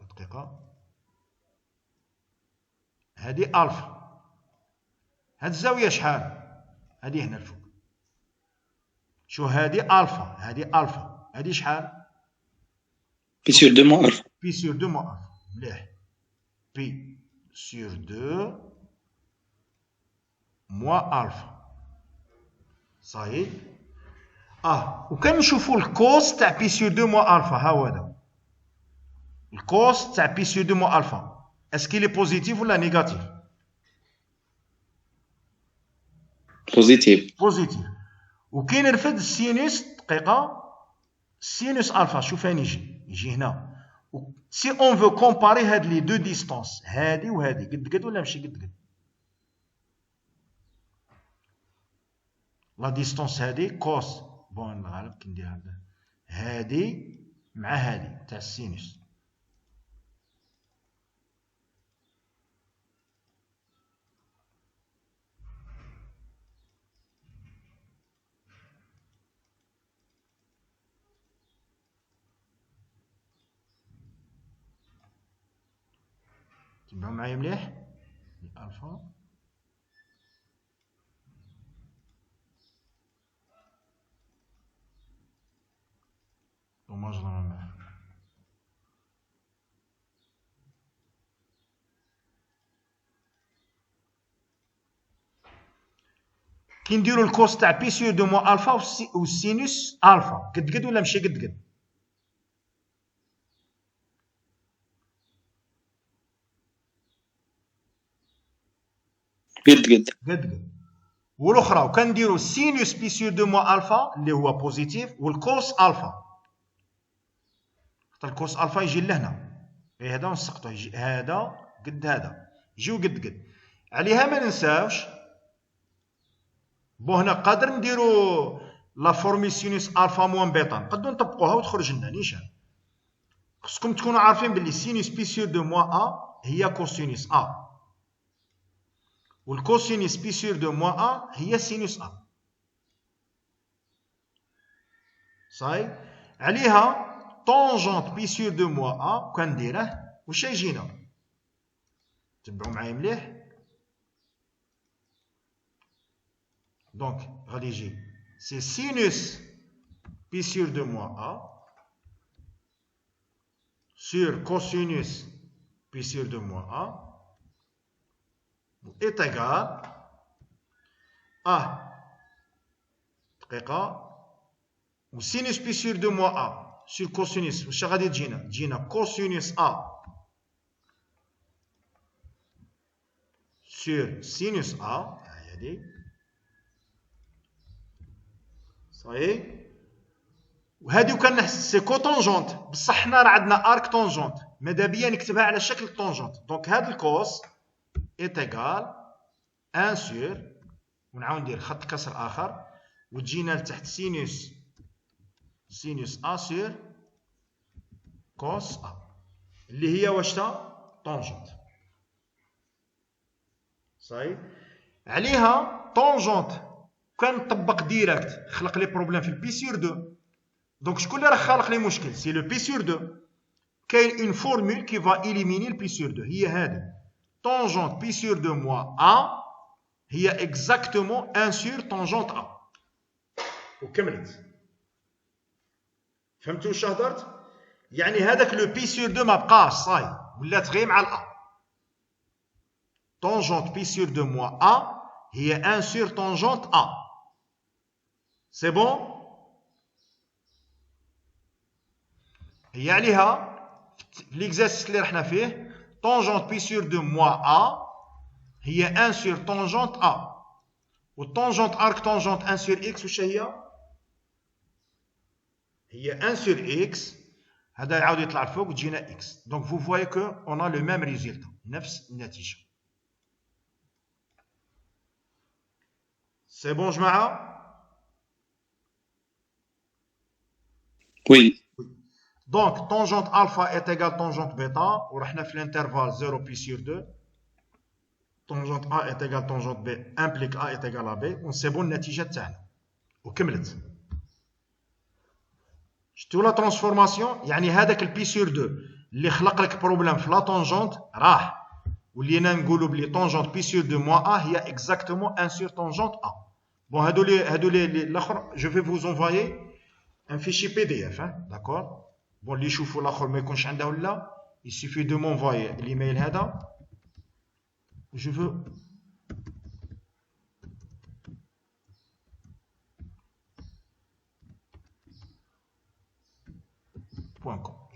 دقيقة. هادي الفا، هاد الزاوية شحال؟ هادي هنا الفوق. شو هادي الفا، هادي الفا، هادي شحال؟ بي سور 2 موان الفا. بي سور 2 موان الفا. مليح. بي سور 2 موان الفا. صحيح. وكنشوفوا الكوس تاع بي سور 2 موان الفا. ها هو هذا الكوس تاع بي سور 2 موان الفا. اسكي لي بوزيتيف ولا نيجاتيف؟ بوزيتيف. بوزيتيف. وكي نرفد السينوس دقيقة، سينوس الفا شوف فين يجي هنا. سي اون فو كومباري هاد لي دو ديستونس، هادي وهادي، قد ولا ماشي قد؟ لا ديستونس هادي كوس، بون الغالب كي ندير هكذا، هادي مع هادي تاع السينوس. تبعوا معايا مليح. الفا دوماج نورمال. كي نديرو الكوس تاع بي سور 2 موان الفا والسينوس الفا، قد ولا ماشي قد؟ قد. والاخرى وكنديرو سينوس بي سور 2 موان الفا اللي هو بوزيتيف، والكوس الفا. حتى الكوس الفا يجي لهنا، هذا ونسقطو يجي هذا قد هذا، يجيو قد. عليها ما ننساوش. بون هنا قادر نديرو لا فورمي سينوس الفا موان بيتا، نقدروا نطبقوها وتخرج لنا نيشان. خصكم تكونوا عارفين بلي سينوس بي سور 2 موان ا هي كوسينوس ا، والكوسينوس بي سور 2 موان ا هي سينوس ا. صاي. عليها طونجونت بي سور 2 موان ا كنديره واش يجينا؟ تبعوا معايا مليح. دونك غادي يجي سي سينوس بي سور 2 موان ا sur cosinus pi sur 2 moins a est égal à دقيقة و sinus pi sur 2 moins a sur cosinus واش غادي تجينا cosinus a sur sinus a هادي صاي. وهذه وكان سي كوتونجونت، بصح حنا راه عندنا ارك تونجونت، ماذا بيا نكتبها على شكل طونجونت. دونك هذا الكوس ايت ايغال 1 سور، ونعاود ندير خط كسر اخر وتجينا لتحت سينوس ا سور كوس ا اللي هي واش تا طونجونت. صاي. عليها طونجونت كان نطبق ديريكت خلق لي بروبليم في البي سور 2. دونك شكون اللي راه خالق لي مشكل؟ سي لو بي سور 2. كاين اون فورمول كي فا إليميني البي سور 2، هي هذه طونجونت بي سور 2 موان ا هي اكزاكتومون 1 سور طونجونت ا. وكملت. فهمتوا واش هضرت؟ يعني هذاك لو بي سور 2 ما بقاش، صاي ولات غير مع الأ. tangente pi sur 2 moins A, il y a 1 sur tangente A. C'est bon? هي عليها l'exercice اللي رحنا فيه tangente pi sur 2 moins A هي 1 sur tangente A. والتانجنت arc tangente 1 sur X وش هي 1 sur X. هذا يعاود يطلع الفوق وتجينا X. Donc vous voyez que on a le même résultat. نفس النتيجة. C'est bon جماعة؟ Oui. Donc tangente alpha est égale tangente bêta ورحنا في l'intervalle 0 pi sur 2. tangente A est égale tangente B implique A est égal à B. C'est bon النتيجة تاعنا. وكملت. شفتوا لا ترانسفورماسيون؟ يعني هذاك البي سور 2 اللي خلق لك بروبليم في لا طونجونت راح، ولينا نقولوا بلي طونجونت بي سور 2 موان ا هي اكزاكتومون 1 سور طونجونت ا. بون هادو لي الاخر جو في فوز انفايي ان فيشي بي دي اف داكور. بون اللي يشوفوا الاخر ما يكونش عنده لا يسيفي دو مونفايي الايميل هذا جو فو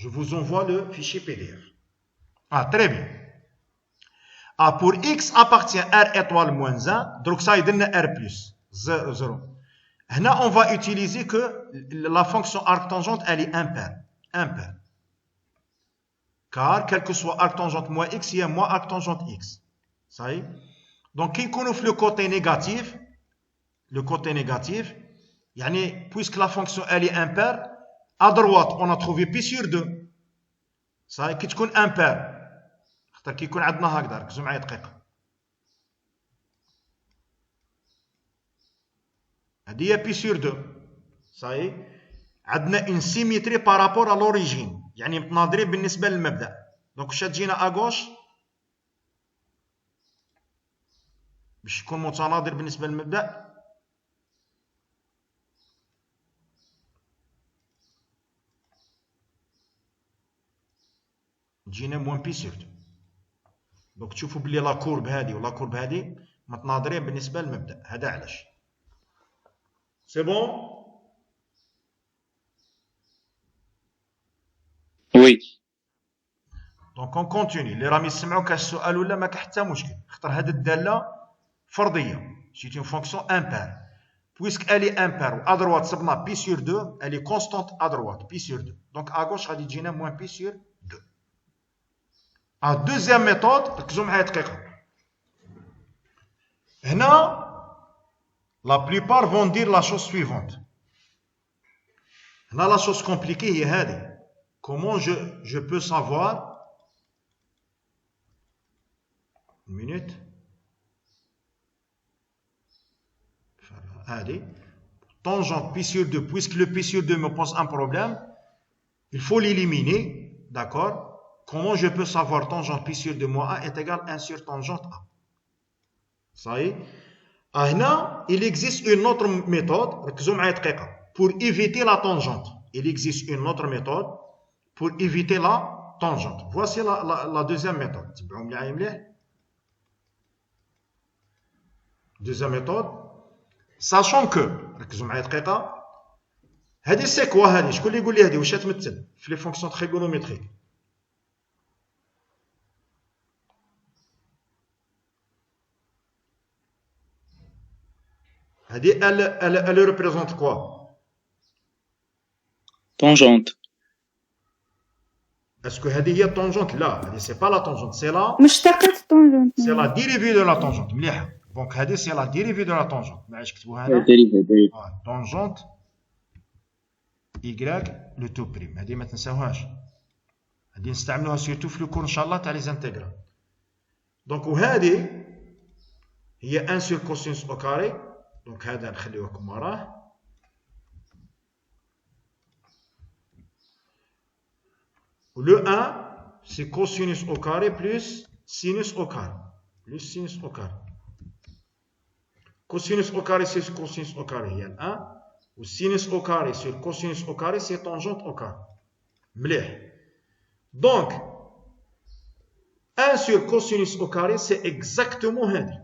Je vous envoie le fichier PDF. Ah, très bien. Ah, pour x appartient R étoile moins 1, donc ça il donne R plus 0. Là, on va utiliser que la fonction arc-tangente, elle est impaire. Impaire. Car, quel que soit arc-tangente moins x, il y a moins arc-tangente x. Ça y est. Donc, qui connaît le côté négatif, yani, puisque la fonction, elle est impaire, à droite, on a trouvé pi sur 2. صحيح كي تكون امبير خاطر كي يكون عندنا هكذا ركزوا معايا دقيقه هذه هي بي سور 2 صحيح عندنا اون سيميتري بارابور ا لوريجين يعني متناظرين بالنسبه للمبدا دونك واش تجينا اغوش باش يكون متناظر بالنسبه للمبدا تجينا موان بي سور 2. دونك تشوفوا بلي لا كورب هذه ولا كورب هذه متناظرين بالنسبه للمبدا. هذا علاش سي بون. وي دونك اون كونتيني. اللي راهم يسمعوا كاش سؤال ولا ما كاين حتى مشكل خاطر هذه الداله فرضيه سيت اون فونكسيون امبير بويسك الي امبير و ا دروات صبنا بي سور 2 الي كونستانت ا دروات بي سور 2 دونك ا غوش غادي تجينا موان بي سور 2. La deuxième méthode, la plupart vont dire la chose suivante. Là, la chose compliquée est comment je peux savoir. Une minute. Tangente pi sur 2, puisque le pi sur 2 me pose un problème, il faut l'éliminer, d'accord? Comment je peux savoir tangente pi sur 2 moins A est égal à 1 sur tangente A? Ça y est. Là, il existe une autre méthode pour éviter la tangente. Il existe une autre méthode pour éviter la tangente. Voici la deuxième méthode. Deuxième méthode. Sachant que, c'est quoi? Je vais vous dire, les fonctions trigonométriques. Elle représente quoi? Tangente. Est-ce que هذه هي tangente? Là, c'est pas la tangente, c'est la مشتقة tangente. C'est la dérivée de la tangente. مليح. Donc هذه c'est la dérivée de la tangente. معليش كتبوها هنا. Tangente y le tout prime. هذه ما تنساوهاش. هذه نستعملوها surtout في الكور ان شاء الله تاع لي زانتيغرال. Donc وهذه هي 1 sur cosinus au carré. Donc هذا نخليوه كما راه. Le 1 c'est cosinus au carré plus sinus au carré. Plus sinus au carré. Cosinus au carré c'est cosinus au carré. Il y a 1. Ou sinus au carré sur cosinus au carré c'est tangente au carré. مليح. Donc 1 sur cosinus au carré, c'est exactement هذه.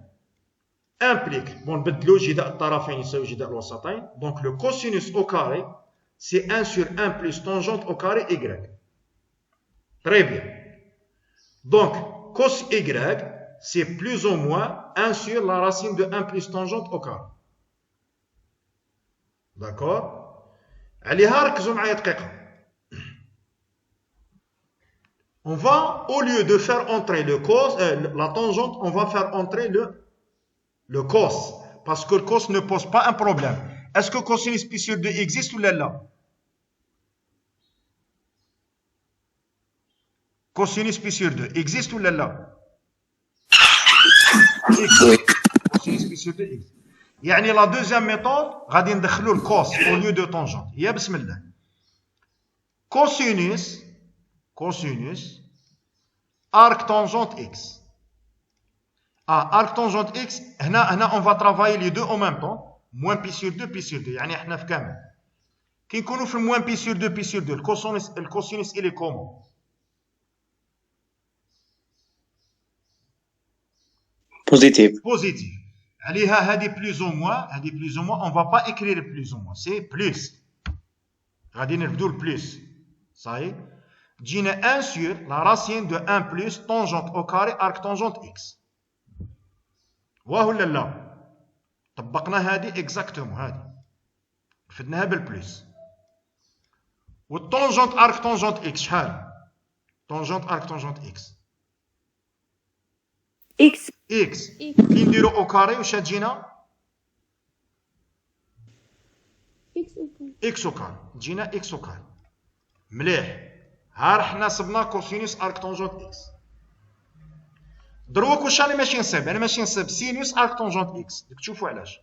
Implique, bon, نبدلو جداء الطرفين يساوي جداء الوسطين. Donc le cosinus au carré, c'est 1 sur 1 plus tangente au carré y. Très bien. Donc, cos y, c'est plus ou moins 1 sur la racine de 1 plus tangente au carré. D'accord? عليها ركزوا معايا دقيقة. On va, au lieu de faire entrer le cos, la tangente, on va faire entrer le cos. Parce que le cos ne pose pas un problème. Est-ce que cosinus pi sur 2 existe ou là? Cosinus pi sur 2 existe ou là? Cosinus pi sur 2 existe. يعني la deuxième méthode غادي ندخلوا الكوس au lieu de tangente. يا بسم الله. Cosinus arc tangente x. Arc tangente x, هنا on va travailler les deux en même temps. Moins pi sur 2 pi sur 2. يعني احنا في كامل. كي نكونوا في moins pi sur 2 pi sur 2 الكوسينوس il est comment? Positif. عليها هذه plus ou moins, on va pas écrire plus ou moins, c'est plus. غادي نرفدوا le plus. Ça y est. تجينا 1 sur la racine de 1 plus tangente au carré arc tangente x. واه ولا لا؟ طبقنا هذه exactement هذه. رفدناها بالبلس. والتونجنت arc tangente x شحال؟ tangente arc tangente x. X. كي نديرو او كاري واش تجينا؟ اكس او كاري. تجينا اكس او كاري. مليح. ها رحنا صبنا كوسينوس ارك تونجونت اكس. دروك واش راني ماشي نصيب؟ انا ماشي نصيب سينوس ارك تونجونت اكس. دوك تشوفوا علاش.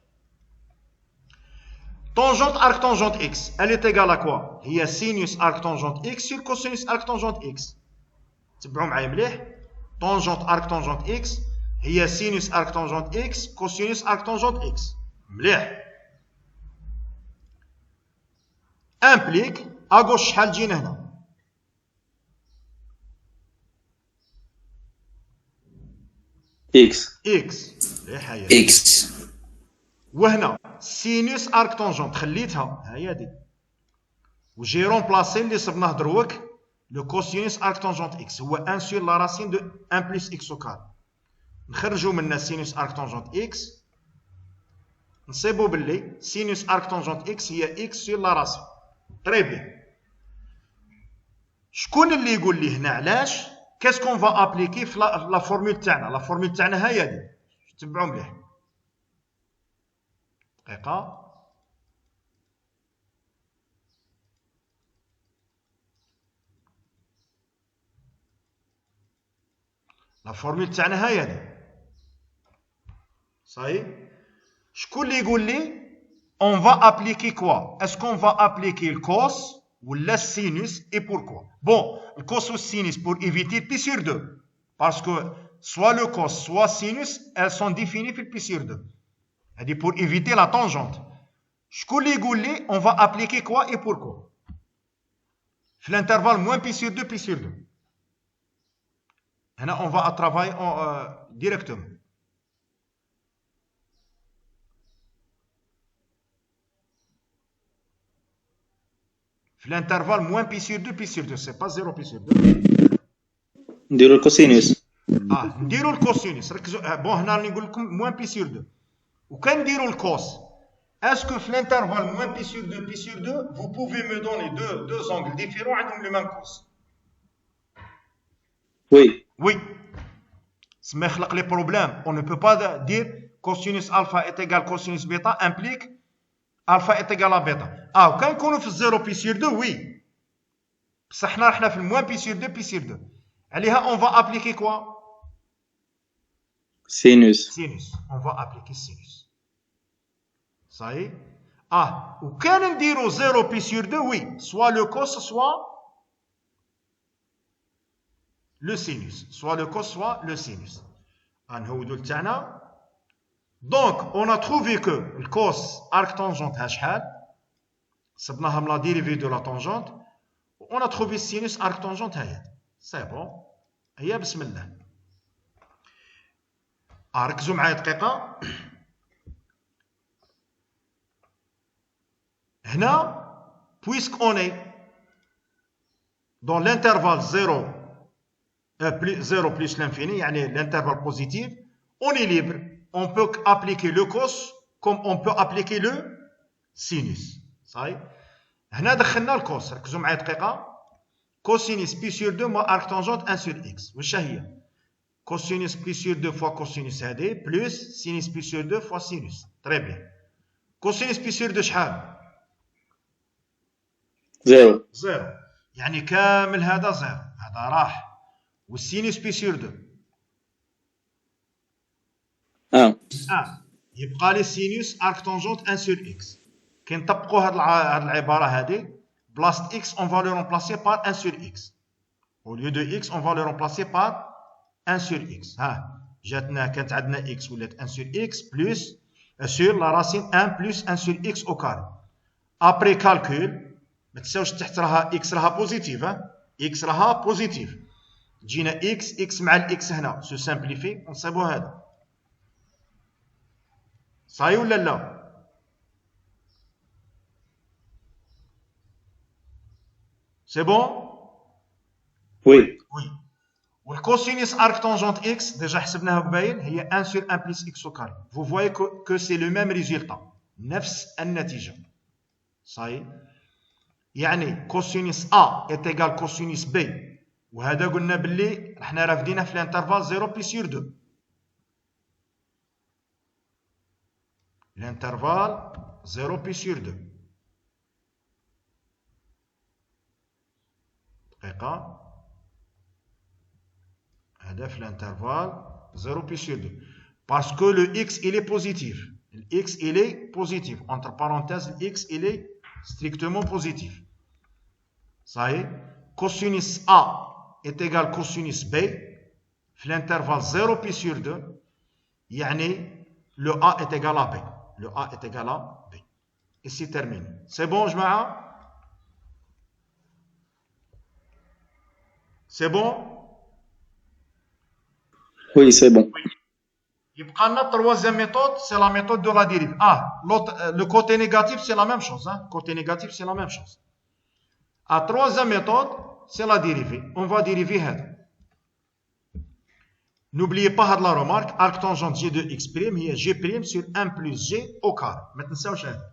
تونجونت ارك تونجونت اكس elle est égale à quoi؟ هي سينوس ارك تونجونت اكس sur كوسينوس ارك تونجونت اكس. تبعوا معايا مليح. tangente arc tangente x هي sinus arc tangente x cosinus arc tangente x. مليح. implique à gauche شحال جينا هنا؟ x مليح هي x. وهنا sinus arc tangente خليتها هي دي وجي رومبلاسي اللي صبناه دروك. Le cosinus arc tangente x هو 1 sur la racine de 1 plus x au carré. نخرجوا منا sinus arc tangente x نصيبوا باللي sinus arc tangente x هي x sur la racine. Très bien. شكون اللي يقول لي هنا علاش؟ qu'est-ce qu'on va appliquer في la formule تاعنا؟ la formule تاعنا هي هذه. تبعوا مليح. دقيقة. لا فورمول تاعنا هي هذه. صاي شكون اللي يقول لي on va appliquer quoi? Est-ce qu'on va appliquer le cos ou le sinus et pourquoi? Bon, le cos ou le sinus pour éviter pi sur 2 parce que soit le cos soit sinus elles sont définies في pi sur 2. C'est pour éviter la tangente. شكون اللي يقول لي on va appliquer quoi et pourquoi? في l'intervalle moins pi sur 2 pi sur 2. هنا on va travailler directement. في l'intervalle moins pi sur 2 pi sur 2 c'est pas 0 pi sur 2. نديرو الكوسينوس. نديرو الكوسينوس. ركزوا بون هنا راني نقول لكم moins pi sur 2 وكان نديرو الكوس. Est-ce que في l'intervalle moins pi sur 2 pi sur 2 vous pouvez me donner deux angles différents عندهم le même cos? Oui. Ça me crée les problèmes. On ne peut pas dire cosinus alpha est égal cosinus bêta implique alpha est égal à bêta. Quand on est 0 pi sur 2, oui. Ça حنا رحنا في moins pi sur 2 pi sur 2. عليها on va appliquer quoi? Sinus. On va appliquer sinus. Ça y est. وكان نديرو 0 pi sur 2, oui. Soit le cos, soit le sinus. Soit le cos, soit le sinus. Donc, on a trouvé que le cos arc tangente هاشحال صبناها من la dérivée de la tangente. On a trouvé sinus arc tangente هي. C'est bon. هي بسم الله. ركزوا معايا دقيقة. هنا puisque on est dans l'intervalle 0 plus l'infini, يعني l'intervalle positif, on est libre. On peut appliquer le cos comme on peut appliquer le sinus. صحيح. هنا دخلنا الكوس. ركزوا معايا دقيقة. Cosinus pi sur 2 moins arc tangente 1 sur x. واش هي؟ Cosinus pi sur 2 fois cosinus هذه plus sinus pi sur 2 fois sinus. Très bien. Cosinus pi sur 2 شحال؟ 0. يعني كامل هذا 0. هذا راح. والسينوس بي سور 2 يبقى لي سينوس ارك تونجونت 1 سور اكس. كي نطبقوا هاد العباره هذه بلاصه اكس اون فا لو رومبلاسي بار 1 سور اكس au lieu de x on va le remplacer par 1 sur x. ها جاتنا كانت عندنا x ولات 1 sur x plus sur la racine 1 plus 1 sur x au carré. après calcul ما تنساوش تحت راها x راها بوزيتيف. x راها بوزيتيف. جينا x مع الاكس هنا سو سامبليفي ونصيبو هذا. صاي ولا لا؟ سي بون؟ وي. والكوسينيس ارك تونجونت اكس ديجا حسبناها قبيل هي 1 sur 1 plus x au carré. Vous voyez que c'est le même résultat. نفس النتيجة. صاي؟ يعني كوسينيس A est égal كوسينيس B. وهذا قلنا باللي حنا رافدينه في الانترفال 0 بي سور 2. الانترفال 0 بي سور 2. دقيقة. هذا في الانترفال 0 بي سور 2. Parce que le x il est positif. Le x il est positif. Entre parenthèses, le x il est strictement positif. Ça y est. Cosinus A est égal cosinus B في l'intervalle 0 pi sur 2 يعني le A est égal à B. Le A est égal à B. Et c'est terminé. C'est bon جماعة؟ C'est bon? Oui, c'est bon. يبقى لنا troisième méthode, c'est la méthode de la dérive. Le côté négatif, c'est la même chose. Côté négatif, c'est la même chose. La troisième méthode, c'est la dérivée. On va dériver هذا. N'oubliez pas هاد la remarque, arc tangente g de x' هي g' sur 1 plus g au carré. ما تنساوش هذا.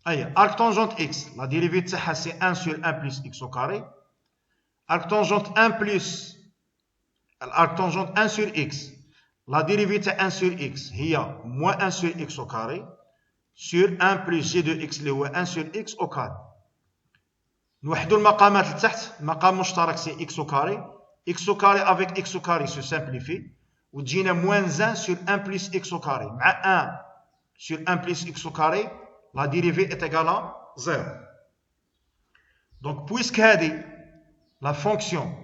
أي arc tangente x, la dérivée تاعها c'est 1 sur 1 plus x au carré. Arc tangente 1 plus arc tangente 1 sur x, la dérivée تاع 1 sur x هي moins 1 sur x au carré sur 1 plus g de x اللي هو 1 sur x au carré. نوحدوا المقامات لتحت. مقام مشترك سي x au carré. x au carré avec x au carré se simplifie وتجينا moins 1 sur 1 plus x au carré. مع 1 sur 1 plus x au carré la dérivée est égale à 0. Donc puisque هذه la fonction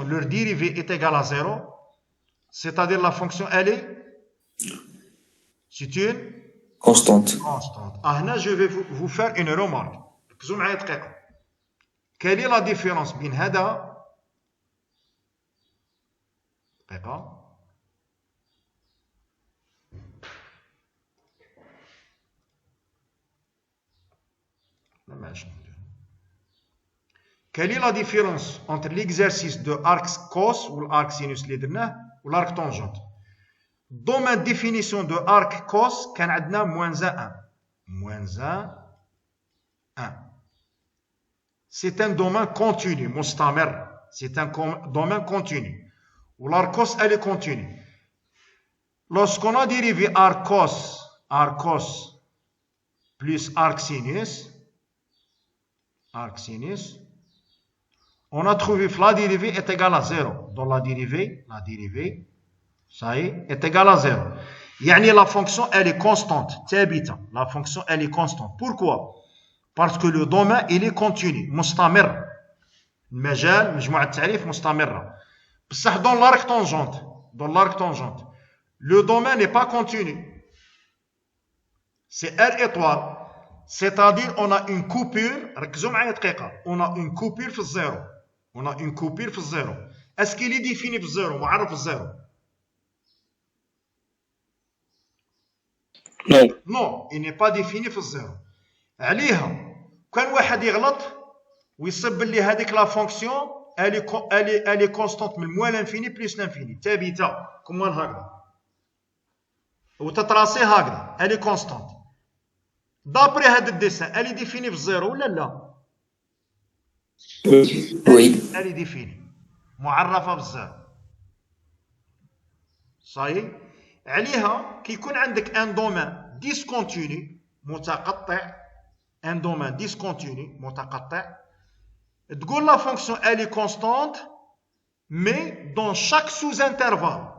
leur dérivée est égale à 0, c'est-à-dire la fonction elle est c'est une Constante. هنا je vais vous faire une remarque. ركزوا معايا دقيقة. Quelle est la différence بين هذا دقيقة Quelle est la différence entre l'exercice de arc cos ou l'arc sinus اللي درناه والarc tangente? Domaine définition de arc cos كان عندنا moins 1. C'est un domaine continu, مستمر. C'est un domaine continu. Où l'arc cos elle est continue. Lorsqu'on a dérivé arc cos plus arc sinus, on a trouvé que la dérivée est égale à 0. Donc la dérivée, ça y est égale à 0. يعني la fonction elle est constante. La fonction elle est constante. Pourquoi? Parce que le domaine il est continu, مستمر. المجال مجموعة تعريف مستمرة. بصح dans l'arc tangente, le domaine n'est pas continu. C'est R étoile. C'est-à-dire on a une coupure. ركزوا معايا دقيقة. On a une coupure في الزيرو. Est-ce qu'il est défini في الزيرو؟ معرف في الزيرو. Non. Non, il n'est pas défini في الزيرو. عليها كان واحد يغلط ويصب باللي هذيك لا فونكسيون الي كونستانت من موان لانفيني بلس لانفيني ثابته كما هكذا وتتراسي هكذا الي كونستانت. دابري هذا الديسان الي ديفيني في الزيرو ولا لا؟ وي. الي ديفيني معرفه بالزيرو. صاي عليها كيكون عندك ان دومين ديسكونتيني متقطع، ان دومين ديسكونتيني متقطع، تقول لا فونكسيون الي كونستانت مي دون شاك سوز انترفال.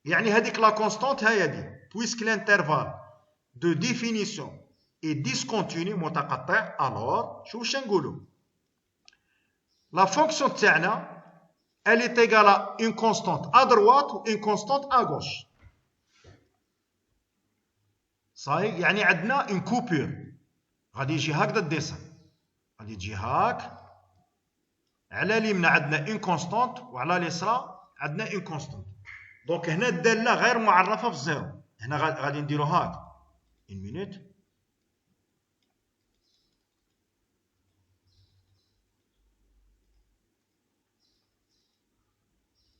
يعني هذيك لا كونستانت هي دي بويسك لانترفال دو ديفينيسيون اي ديسكونتيني متقطع. الور شوف واش نقولوا، لا فونكسيون تاعنا elle est égale à une constante à droite ou une constante à gauche. صحيح؟ يعني عندنا une coupure غادي يجي هكذا الديسان، غادي يجي هاك على اليمنى عندنا une constante وعلى اليسرى عندنا une constante. دونك هنا الدالة غير معرفة في الزيرو. هنا غادي نديرو هاك une minute.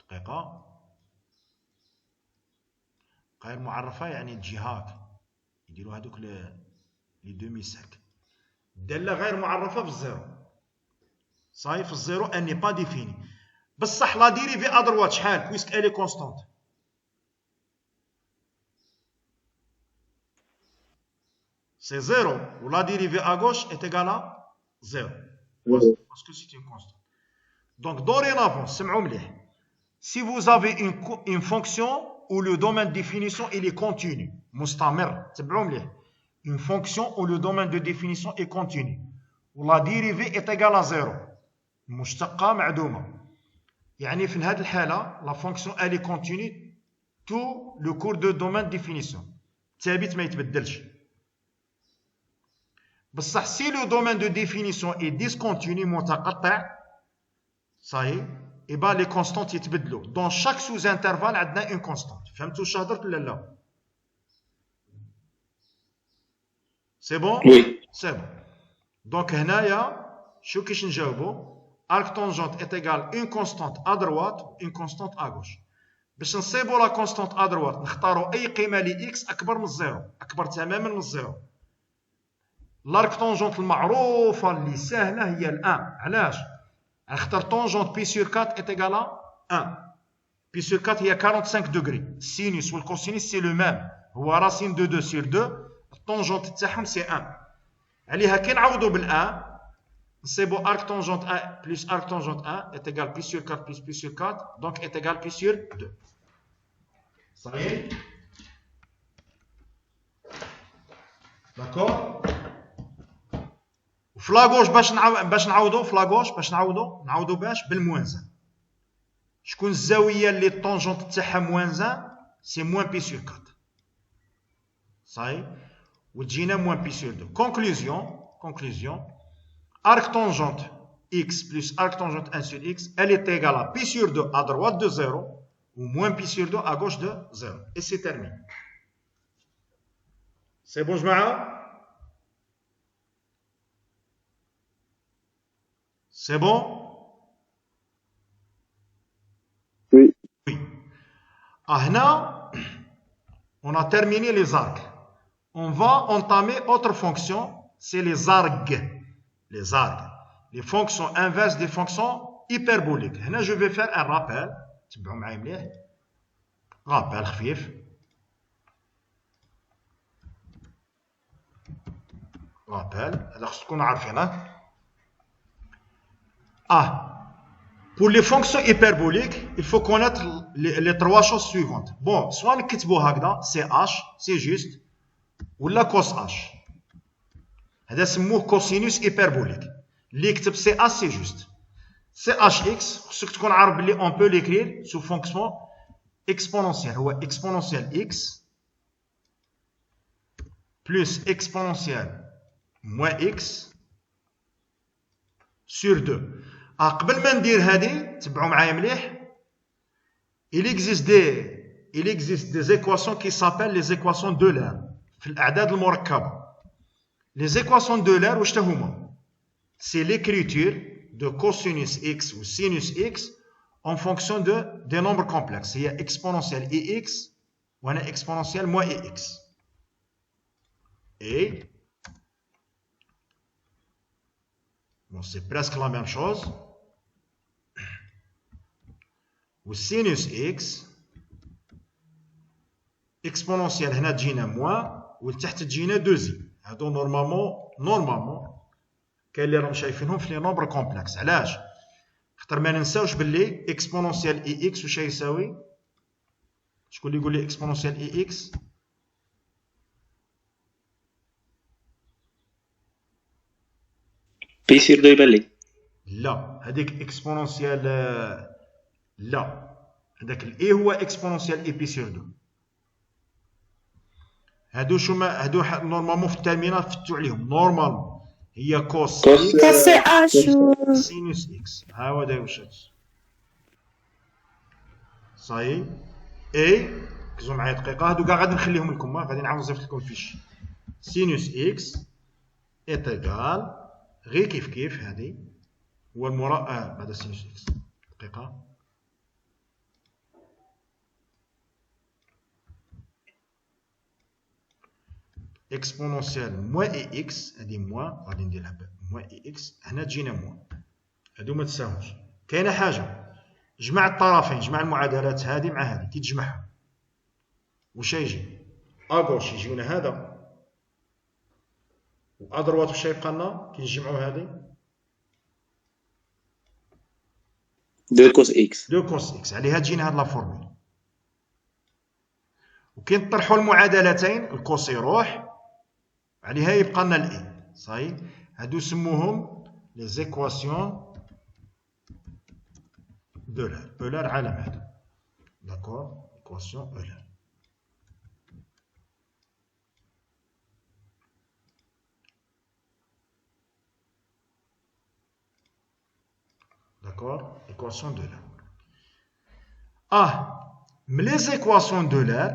دقيقة غير معرفة يعني تجي هاك يديرو هادوك لي دومي ساك. الدالة غير معرفة في الزيرو. صاي في الزيرو اني با ديفيني. بصح لا ديريفي ادروات شحال بويسك الي كونستانت؟ سي زيرو ولا ديريفي ا غوش ايت ايغال زيرو باسكو سي اون كونستانت. دونك دورينافون سمعوا مليح. Si vous avez une fonction où le domaine de définition il est continu, مستمر، تبعوا مليح. Une fonction où le domaine de définition est continu, où la dérivée est égale à 0, مشتقة معدومة. يعني في هذه الحالة la fonction elle est continue tout le cours de domaine de définition. ثابت ما يتبدلش. بصح si le domaine de définition est discontinu متقطع، صحيح، et bien les constantes يتبدلوا. Dans chaque sous-intervalle عندنا une constante. فهمتوا واش هضرت ولا لا؟ سي بون؟ وي. سي بون. دونك هنايا شو كيش نجاوبوا؟ arc tangente est égal une constante à droite une constante à gauche. باش نصيبوا لا كونستانت à droite نختاروا اي قيمه ل x اكبر من الزيرو، اكبر تماما من الزيرو. الارك طونجونت المعروفه اللي سهله هي الان. علاش؟ نختار طونجونت بي سور 4 est égal à 1. بي سور 4 هي 45 دوغري. السينوس والكوسينوس سي لو ميم، هو راسين دو 2 سور 2، الطونجونت تاعهم سي 1. عليها كي نعوضوا بالان نصيبوا arc tangente 1 plus arc tangente 1 est égal pi sur 4 plus pi sur 4 donc est égal pi sur 2. صحيح؟ داكور؟ وفي لاغوش باش نعوضوا في لاغوش باش نعوضوا باش بالموانزان. شكون الزاويه اللي الطونجونت تاعها موانزان؟ سي موان بي سور 4. صحيح؟ وتجينا موان بي سور 2. كونكلوزيون arc tangente x plus arc tangente 1 sur x, elle est égale à pi sur 2 à droite de 0 ou moins pi sur 2 à gauche de 0. Et c'est terminé. C'est bon, جماعة? C'est bon? Oui. Oui. Là, on a terminé les arcs. On va entamer autre fonction, c'est les arcs. Les arcs, les fonctions inverses des fonctions hyperboliques. Là, je vais faire un rappel. Rappel خفيف. Rappel. هذا خص تكونوا عارفينه. Pour les fonctions hyperboliques, il faut connaître les trois choses suivantes. Bon, soit نكتبوا هكذا CH, c'est juste, ou la cos H. هذا سموه كوسينوس هيبربوليك. اللي يكتب سي اس سي جوست. سي اش اكس خصك تكون عارف بلي اون بو ليكرير سو فونكسيون اكسبونونسيال. هو اكسبونونسيال اكس بلس اكسبونونسيال موان اكس سور 2. قبل ما ندير هذه تبعوا معايا مليح. il existe il existe des équations qui s'appellent les équations d'Euler في الأعداد المركبة. Les équations d'Euler واش هما؟ C'est l'écriture de cosinus x ou sinus x en fonction des nombres complexes. Il y a exponentielle ix ou un exponentielle moins ix. Et bon, c'est presque la même chose. Ou sinus x exponentielle هنا تجينا موان ولتحت تجينا دوزي. هادو نورمالمون كاين اللي راهم شايفينهم في لي نومبر كومبلكس. علاش؟ خاطر ما ننساوش باللي اكسبونونسيال اي اكس واش يساوي؟ شكون اللي يقول لي اكسبونونسيال اي اكس؟ بي سير دو يبان لي. لا هذيك اكسبونونسيال لا هذاك الاي هو اكسبونونسيال اي بي سير دو. هادو هادو نورمالمون في الترمينال فتوا عليهم نورمالمون هي كوس كاس اش سينوس اكس. ها هو داير واش صاي اي ركزوا معايا دقيقه. هادو كاع غادي نخليهم لكم، غادي نعاود نصيفط لكم الفيش. سينوس اكس ايتيغال غير كيف هادي هو المرا بعد سينوس اكس. دقيقه اكسبونونسيال موان اي اكس، هادي موان غادي نديرها موان اي اكس، هنا تجينا موان. هادو ما تساومش. كاينه حاجه، جمع الطرفين، جمع المعادلات هادي مع هادي، كي تجمعهم واش يجي؟ اغوش يجينا هذا و ادروات واش يبقى لنا كي نجمعوا هادي؟ دو كوس اكس. دو كوس اكس. عليها تجينا هاد لا فورمول. وكي نطرحوا المعادلتين الكوس يروح، عليها يبقى لنا الاي. صاي هادو سموهم لي زيكواسيون d'Euler. Euler عالم هادو. داكور ايكواسيون Euler. داكور ايكواسيون d'Euler. من لي زيكواسيون d'Euler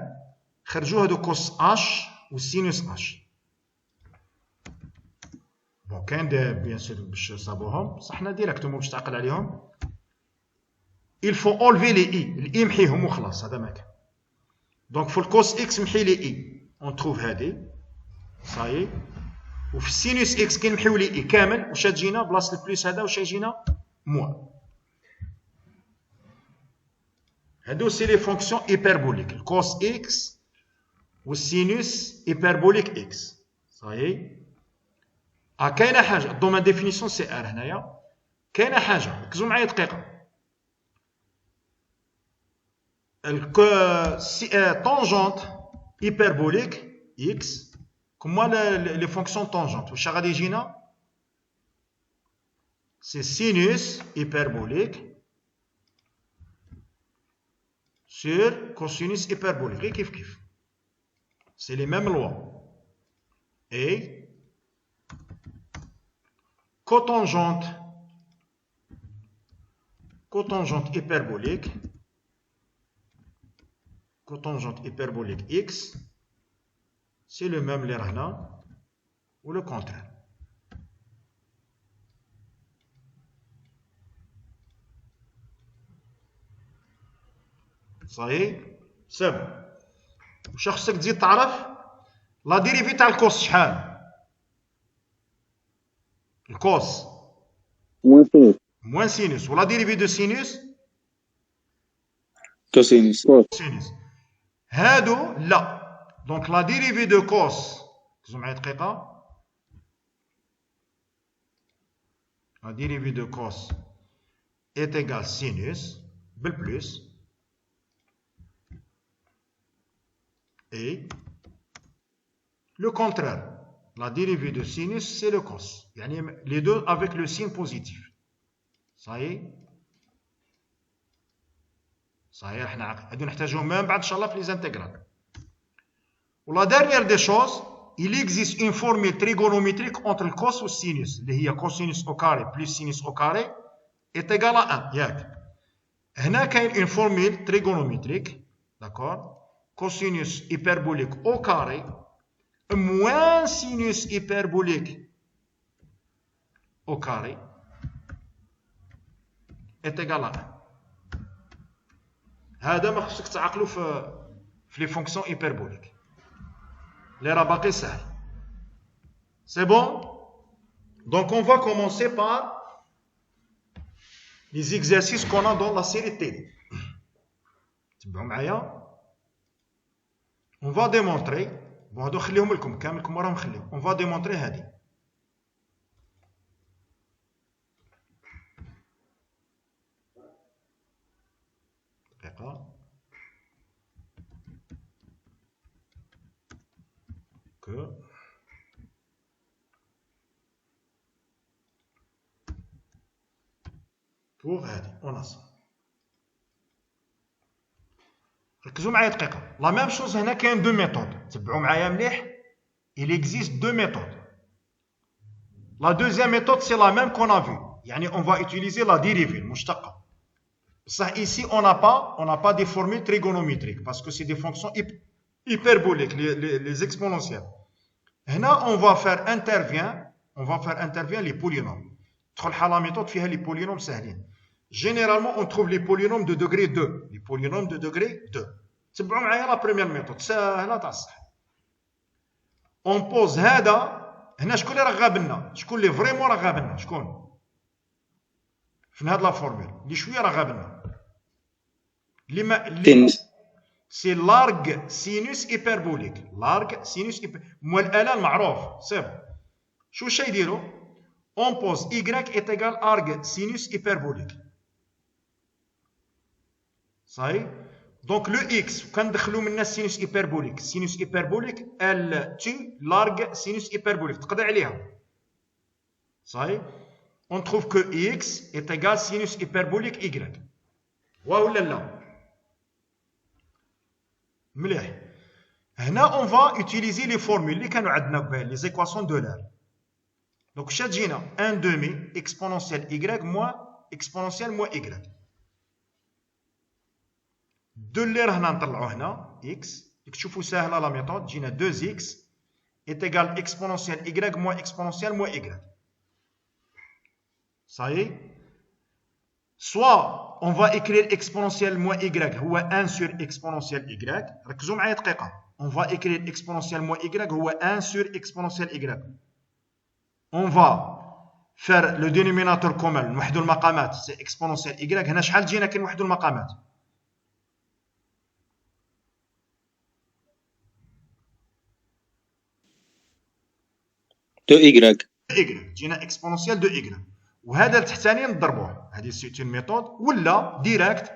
خرجوا هادو كوس اش و سينوس اش. بون كاين بيان سور باش صابوهم بصح حنا ديريكتومون باش تعقل عليهم il faut enlever les i. الاي محيهم وخلاص، هذا ما كان. دونك في الكوس اكس محي لي اي اون تروف هادي صاي. وفي السينوس اكس كي نمحيو لي اي كامل واش تجينا بلاصه البليس هذا واش يجينا؟ موان. هادو سي لي فونكسيون هيبربوليك، الكوس اكس والسينوس هيبربوليك اكس صاي. كاينه حاجه الدومين ديفينيسيون سي ار هنايا. كاينه حاجه ركزوا معايا دقيقه. tangente hyperbolique x كما les fonctions tangentes واش غادي يجينا؟ c'est sinus hyperbolique sur cosinus hyperbolique غير كيف c'est les mêmes lois. et cotangente hyperbolique cotangente hyperbolique x, c'est le même les rahna ou le contraire. صحيح؟ سب واش خصك تزيد تعرف؟ لا ديريفي تاع الكوس شحال؟ الكوس موان سينوس. ولا ديريفي دو سينوس كوسينوس. هادو لا. دونك لا ديريفي دو كوس ركزوا معايا دقيقة. لا ديريفي دو كوس est égal sinus بالبلوس et le contraire. La dérivée de sinus c'est le cos. يعني les deux avec le signe positif. ça y est صحيح احنا غادي نحتاجوهم من بعد ان شاء الله في لي زانتيغرال. ولا dernière des choses, il existe une formule trigonométrique entre le cos et le sinus اللي هي cosinus au carré plus sinus au carré est égal à 1 ياك. هنا كاين une formule trigonométrique d'accord, cosinus hyperbolique au carré moins sinus hyperbolique au carré est égal à 1. هذا ما خصك تعقلوا في les fonctions hyperboliques. Les rah باقي سهل. C'est bon? Donc on va commencer par les exercices qu'on a dans la série télé. تبعوا معايا. On va démontrer. bon هادو خليهم لكم كاملكم راهم خليهم. On va démontrer هادي. دقيقة. que pour هادي on a ça. ركزوا معايا دقيقة. لا ميم شوز هنا كاين دو ميثود. تبعوا معايا مليح. Il existe deux méthodes. La deuxième méthode c'est la même qu'on a vue. يعني on va utiliser la dérivée المشتقة. Ça ici on n'a pas des formules trigonométriques parce que c'est des fonctions hyperboliques, les exponentielles. هنا on va faire intervient les polynômes. تدخل la méthode فيها les polynômes سهلين. Généralement on trouve les polynômes de degré 2. Les polynômes de degré 2. تبعوا معايا la première méthode سهلة تاع الصح. On pose هذا هنا شكون اللي راه غابنا؟ شكون اللي فريمون راه غابنا؟ شكون؟ في هاد لا فورمول اللي شويه راه غابنا. سي لارغ سينوس هيبربوليك. لارغ سينوس مو الآلة المعروف صافي. شو واش يديروا؟ اون بوز y est égal arg sinus hyperbolique. صاي دونك لو اكس كندخلوا منها السينوس هيبربوليك. السينوس هيبربوليك ال تي لارغ سينوس هيبربوليك تقضي عليها. صاي on trouve que x est égal sinus hyperbolique y. ولا لا؟ مليح. هنا on va utiliser les formules اللي كانوا عندنا قبل les équations de l'air. donc واش تجينا 1 demi exponentielle y moins exponentielle moins y. de l'air هنا نطلعوا هنا x. تشوفوا ساهله لا ميثود. تجينا 2x est égal exponentielle y moins exponentielle moins y. Ça y est. Soit on va écrire exponentielle moins y هو 1 sur exponentielle y. ركزوا معايا دقيقة. On va écrire exponentielle moins y هو 1 sur exponentielle y. On va faire le dénominateur commun نوحدوا المقامات c'est exponentielle y. هنا شحال تجينا كي نوحدوا المقامات؟ دو y. تجينا exponentielle de y. وهذا التحتاني نضربوه. هذه سيت اون ميثود. ولا ديريكت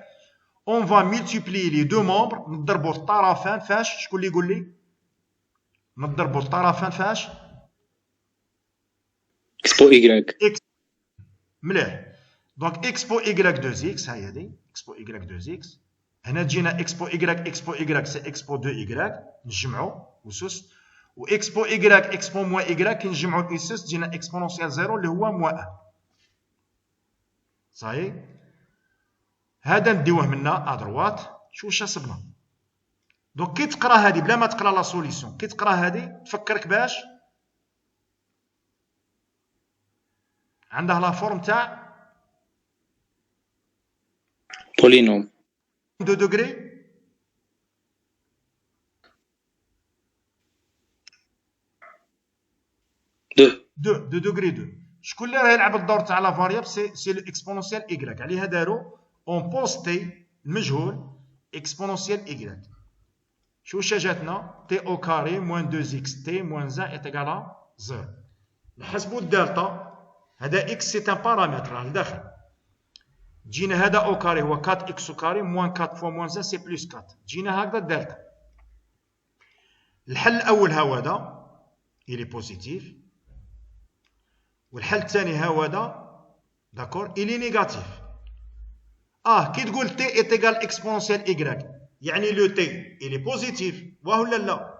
اون فا ملتيبلي لي دو مومبر نضربوا الطرفان فاش؟ شكون اللي يقول لي؟ نضربوا الطرفان فاش؟ اكس بو y. اكس. مليح. دونك اكس بو y 2 اكس. هاي هذه اكس بو y 2 اكس. هنا تجينا اكس بو y سي اكس بو 2 y. نجمعوا وسوس. و اكس بو y اكس بو موان y كي نجمعوا الاسس تجينا اكسبونونسيال 0 اللي هو موان 1. صاي هذا نديوه منا ادروات. شو واش صبنا. دونك كي تقرا هذه بلا ما تقرا لا سوليسيون كي تقرا هذه تفكرك باش عندها لا فورم تاع بولينوم دو دوغري دو دوغري 2. شكون اللي راه يلعب الدور تاع لا فاريابل سي الاكسبونونسيال y. عليها داروا اون بوستي المجهول اكسبونونسيال y. شو واش جاتنا؟ تي او كاري موان 2 اكس تي موان 1 ايت ايغال 0. نحسبوا الدالتا. هذا اكس سي ان بارامتر راه لداخل. جينا هذا او كاري هو 4 اكس او كاري موان 4 فوا موان 1 سي بلس 4. جينا هكذا الدالتا. الحل الاول ها هذا الي بوزيتيف. والحل الثاني ها هذا داكور الي نيجاتيف. كي تقول تي ايت ايغال اكسبونونسيال y يعني لو تي الي بوزيتيف واه ولا لا؟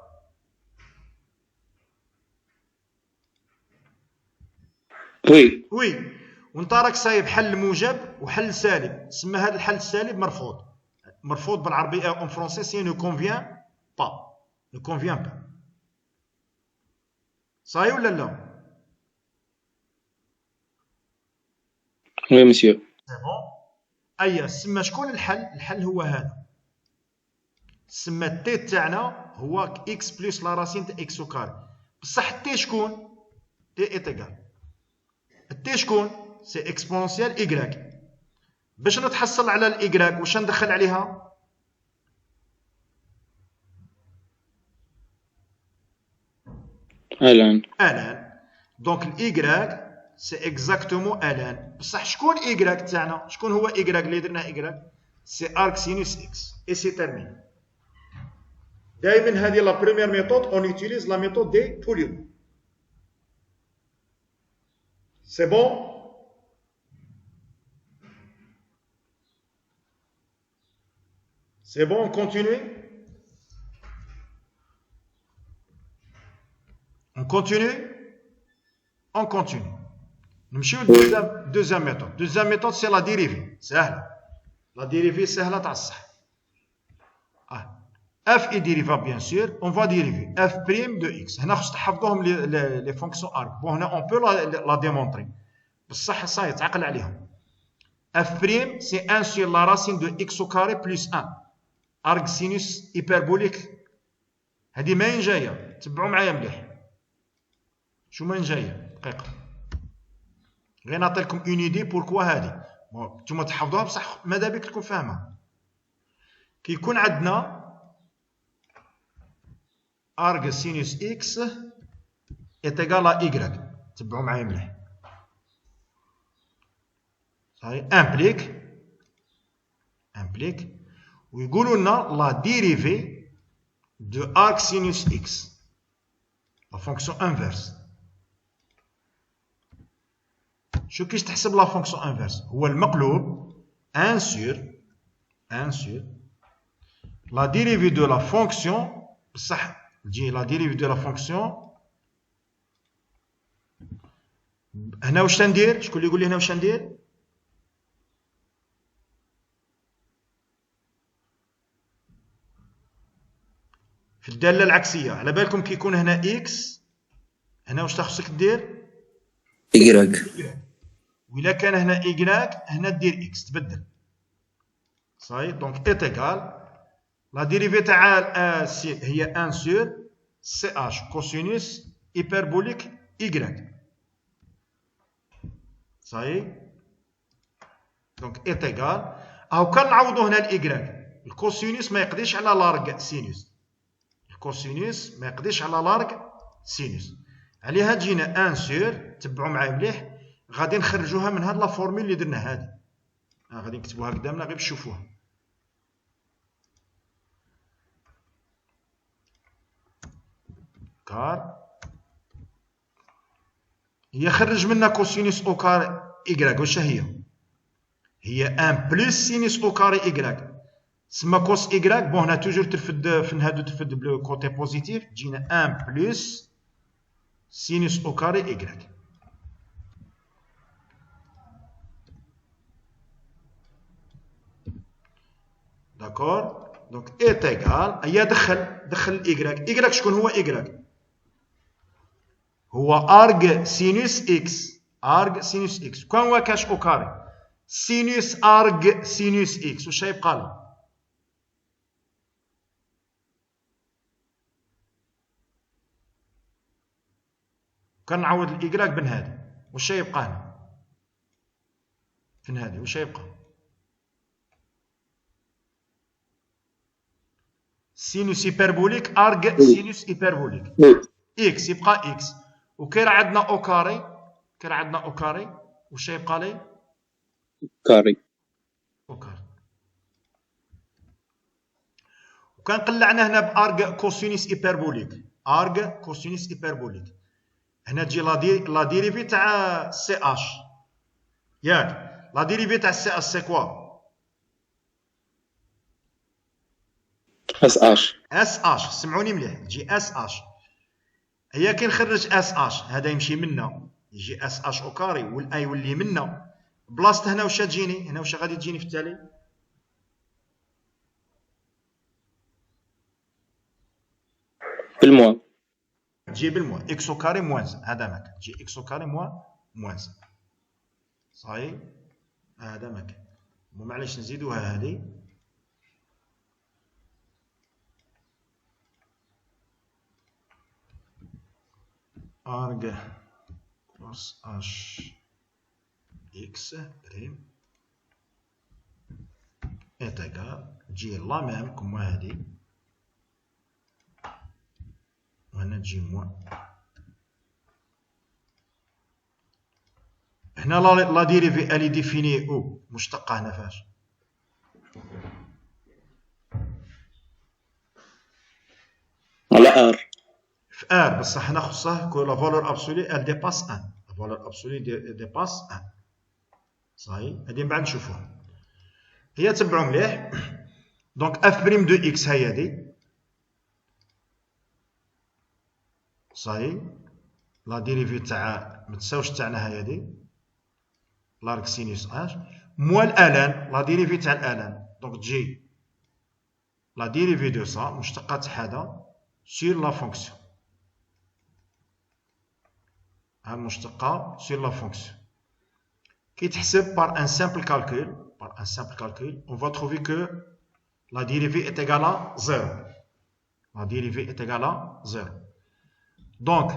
وي. وانت راك صايب حل موجب وحل سالب. تسمى هذا الحل السالب مرفوض. مرفوض بالعربية اون فرونسي سي نو كونفيان با. نو كونفيان با. صحيح ولا لا؟ وي مسيو. سي بون. أيا سما شكون الحل؟ الحل هو هذا. سما التي تاعنا هو اكس بلس لا راسين تاع اكس او كاري. بصح التي شكون؟ تي ايتيغال. التي شكون؟ سي اكسبونسيال ايكغيك. باش نتحصل على الايكغيك واش ندخل عليها؟ الان. دونك الايكغيك سي اكزاكتومون الان. بصح شكون ايكغيك تاعنا؟ شكون هو ايكغيك اللي درناه ايكغيك؟ سي ارك سينوس اكس اي سي تيرمين. دائما هذه لا بروميير ميثود اون يوتيليز لا ميثود دي بوليون. سي بون. C'est bon, on continue? On continue? On continue. نمشيو deuxième méthode. Deuxième méthode, c'est la dérivée. سهلة. La dérivée سهلة تاع الصح. f est dérivable bien sûr. On va dériver f' de x. هنا خص تحفظوهم les fonctions arc. Bon هنا on peut la démontrer. بصح صاي تعقل عليهم. f' c'est 1 sur la racine de x au carré plus 1. arc sinus hyperbolique. هذه ماين جايه؟ تبعوا معايا مليح. شو ماين جايه؟ دقيقه. غير نعطيكم اون ايدي بوركوا هذه. نتوما تحفظوها بصح ماذا بك تكون فاهمها. كي يكون عندنا arc sinus x est égal à y. تبعوا معايا مليح. صحيح implique ويقولوا لنا لا ديريفي دو arc sinus x. لا فونكسيون انفيرس. شو كيش تحسب لا فونكسيون انفيرس؟ هو المقلوب 1 sur لا ديريفي دو لا فونكسيون. بصح تجي لا ديريفي دو لا فونكسيون. هنا واش تندير؟ شكون اللي يقول لي هنا واش ندير؟ في الدالة العكسية. على بالكم كي يكون هنا إكس، هنا واش خصك دير؟ إيكغيك. وإلا كان هنا إيكغيك هنا دير إكس تبدل. صاي دونك إيتيغال لا ديريفي تاع هي 1 سور سي اش كوسينوس هيبربوليك إيكغيك. صاي دونك إيتيغال. أو كان نعوضو هنا الإيكغيك. الكوسينوس ما يقضيش على لارغ سينوس. الكوسينوس ما يقضيش على لارغ سينوس. عليها تجينا 1 سور. تبعوا معايا مليح. غادي نخرجوها من هاد لا فورمول اللي درنا هادي. غادي نكتبوها قدامنا غير باش تشوفوها. كار هي خرج منا كوسينوس او كار إيكغيك. واش هي؟ هي 1 بلس سينوس او كاري إيكغيك. تسمى كوس إيكغيك. بون هنا توجور ترفد في هادو ترفد بلو كوتي بوزيتيف. تجينا 1 بلس سينوس او كاري إيكغيك. داكور. دونك إيتيغال. هيا دخل الإيكغيك. إيكغيك شكون هو إيكغيك؟ هو arg sinus x. arg sinus x. كون هو كاش او كاري sinus arg sinus x واش يبقى لي؟ كنعوض الإيكغيك بن هادي واش يبقى لي؟ فين هادي واش يبقى؟ سينوس هيبربوليك arg sinus هيبربوليك x يبقى x. وكاين عندنا او كاري. واش يبقى لي؟ كاري. او كاري. وكنقلعنا هنا بارغ كوسينوس هيبربوليك. ارغ كوسينوس هيبربوليك. هنا تجي لا ديريفي تاع سي اش. ياك لا ديريفي تاع سي اش سي كوا؟ اس اش. سمعوني مليح. تجي اس اش. هي كي نخرج اس اش هذا يمشي منا يجي اس اش او كاري والاي يولي منا بلاصه. هنا واش تجيني؟ هنا واش غادي تجيني في التالي؟ بالموا. تجي بالموا اكس او كاري موان هذا ما كان، تجي اكس او كاري موان صحيح، هذا ما كان. معليش نزيدوها هذه، arg cos h x prime est égal, تجي لا ميم كما هذه، وهنا تجي موان. هنا لا ديريفي الي ديفيني او مشتقة هنا فاش؟ على ار. في ار، بصح هنا خصها كو لا فالور ابسولي ال ديباس 1، لا فالور ابسولي ديباس 1 صحيح. هادي من بعد نشوفوها، هي تبعوا مليح. دونك اف بريم دو اكس هي هادي صحيح، لا ديريفي تاع متساوش تاعنا هي هادي لارك سينوس اش موال الان لا ديريفي تاع الان. دونك تجي لا ديريفي دو سا مشتقة تاع هذا سير لا فونكسيون، ها المشتقة سير لا فونكسيون كي تحسب par un simple calcul, on va trouver que la dérivée est égale à 0. La dérivée est égale à 0. Donc,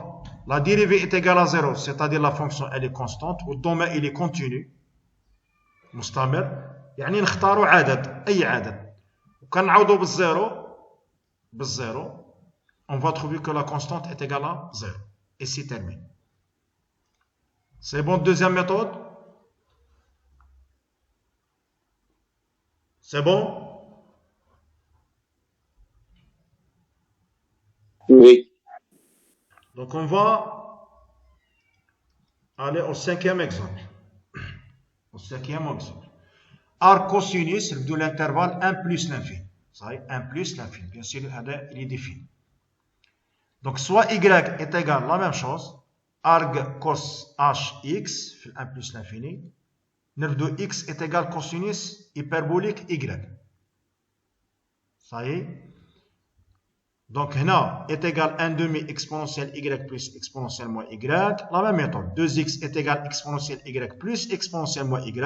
la dérivée est égale à 0, c'est-à-dire la fonction elle est constante, والdomaine il est continu مستمر، يعني نختاروا عدد، أي عدد، وكنعوضوا بالزيرو on va trouver que la constante est égale à 0. Et c'est terminé. C'est bon, deuxième méthode? C'est bon? Oui. Donc on va aller au cinquième exemple. Au cinquième exemple. Arc cosinus de l'intervalle 1 plus l'infini. Ça est 1 plus l'infini. Bien sûr, il est défini. Donc soit y est égal à la même chose. Arc cos hx, 1 plus l'infini. Nerf de x est égal cosinus hyperbolique y. Ça y est. Donc, là, est égal 1 demi exponentielle y plus exponentielle moins y. La même méthode. 2x est égal exponentielle y plus exponentielle moins y.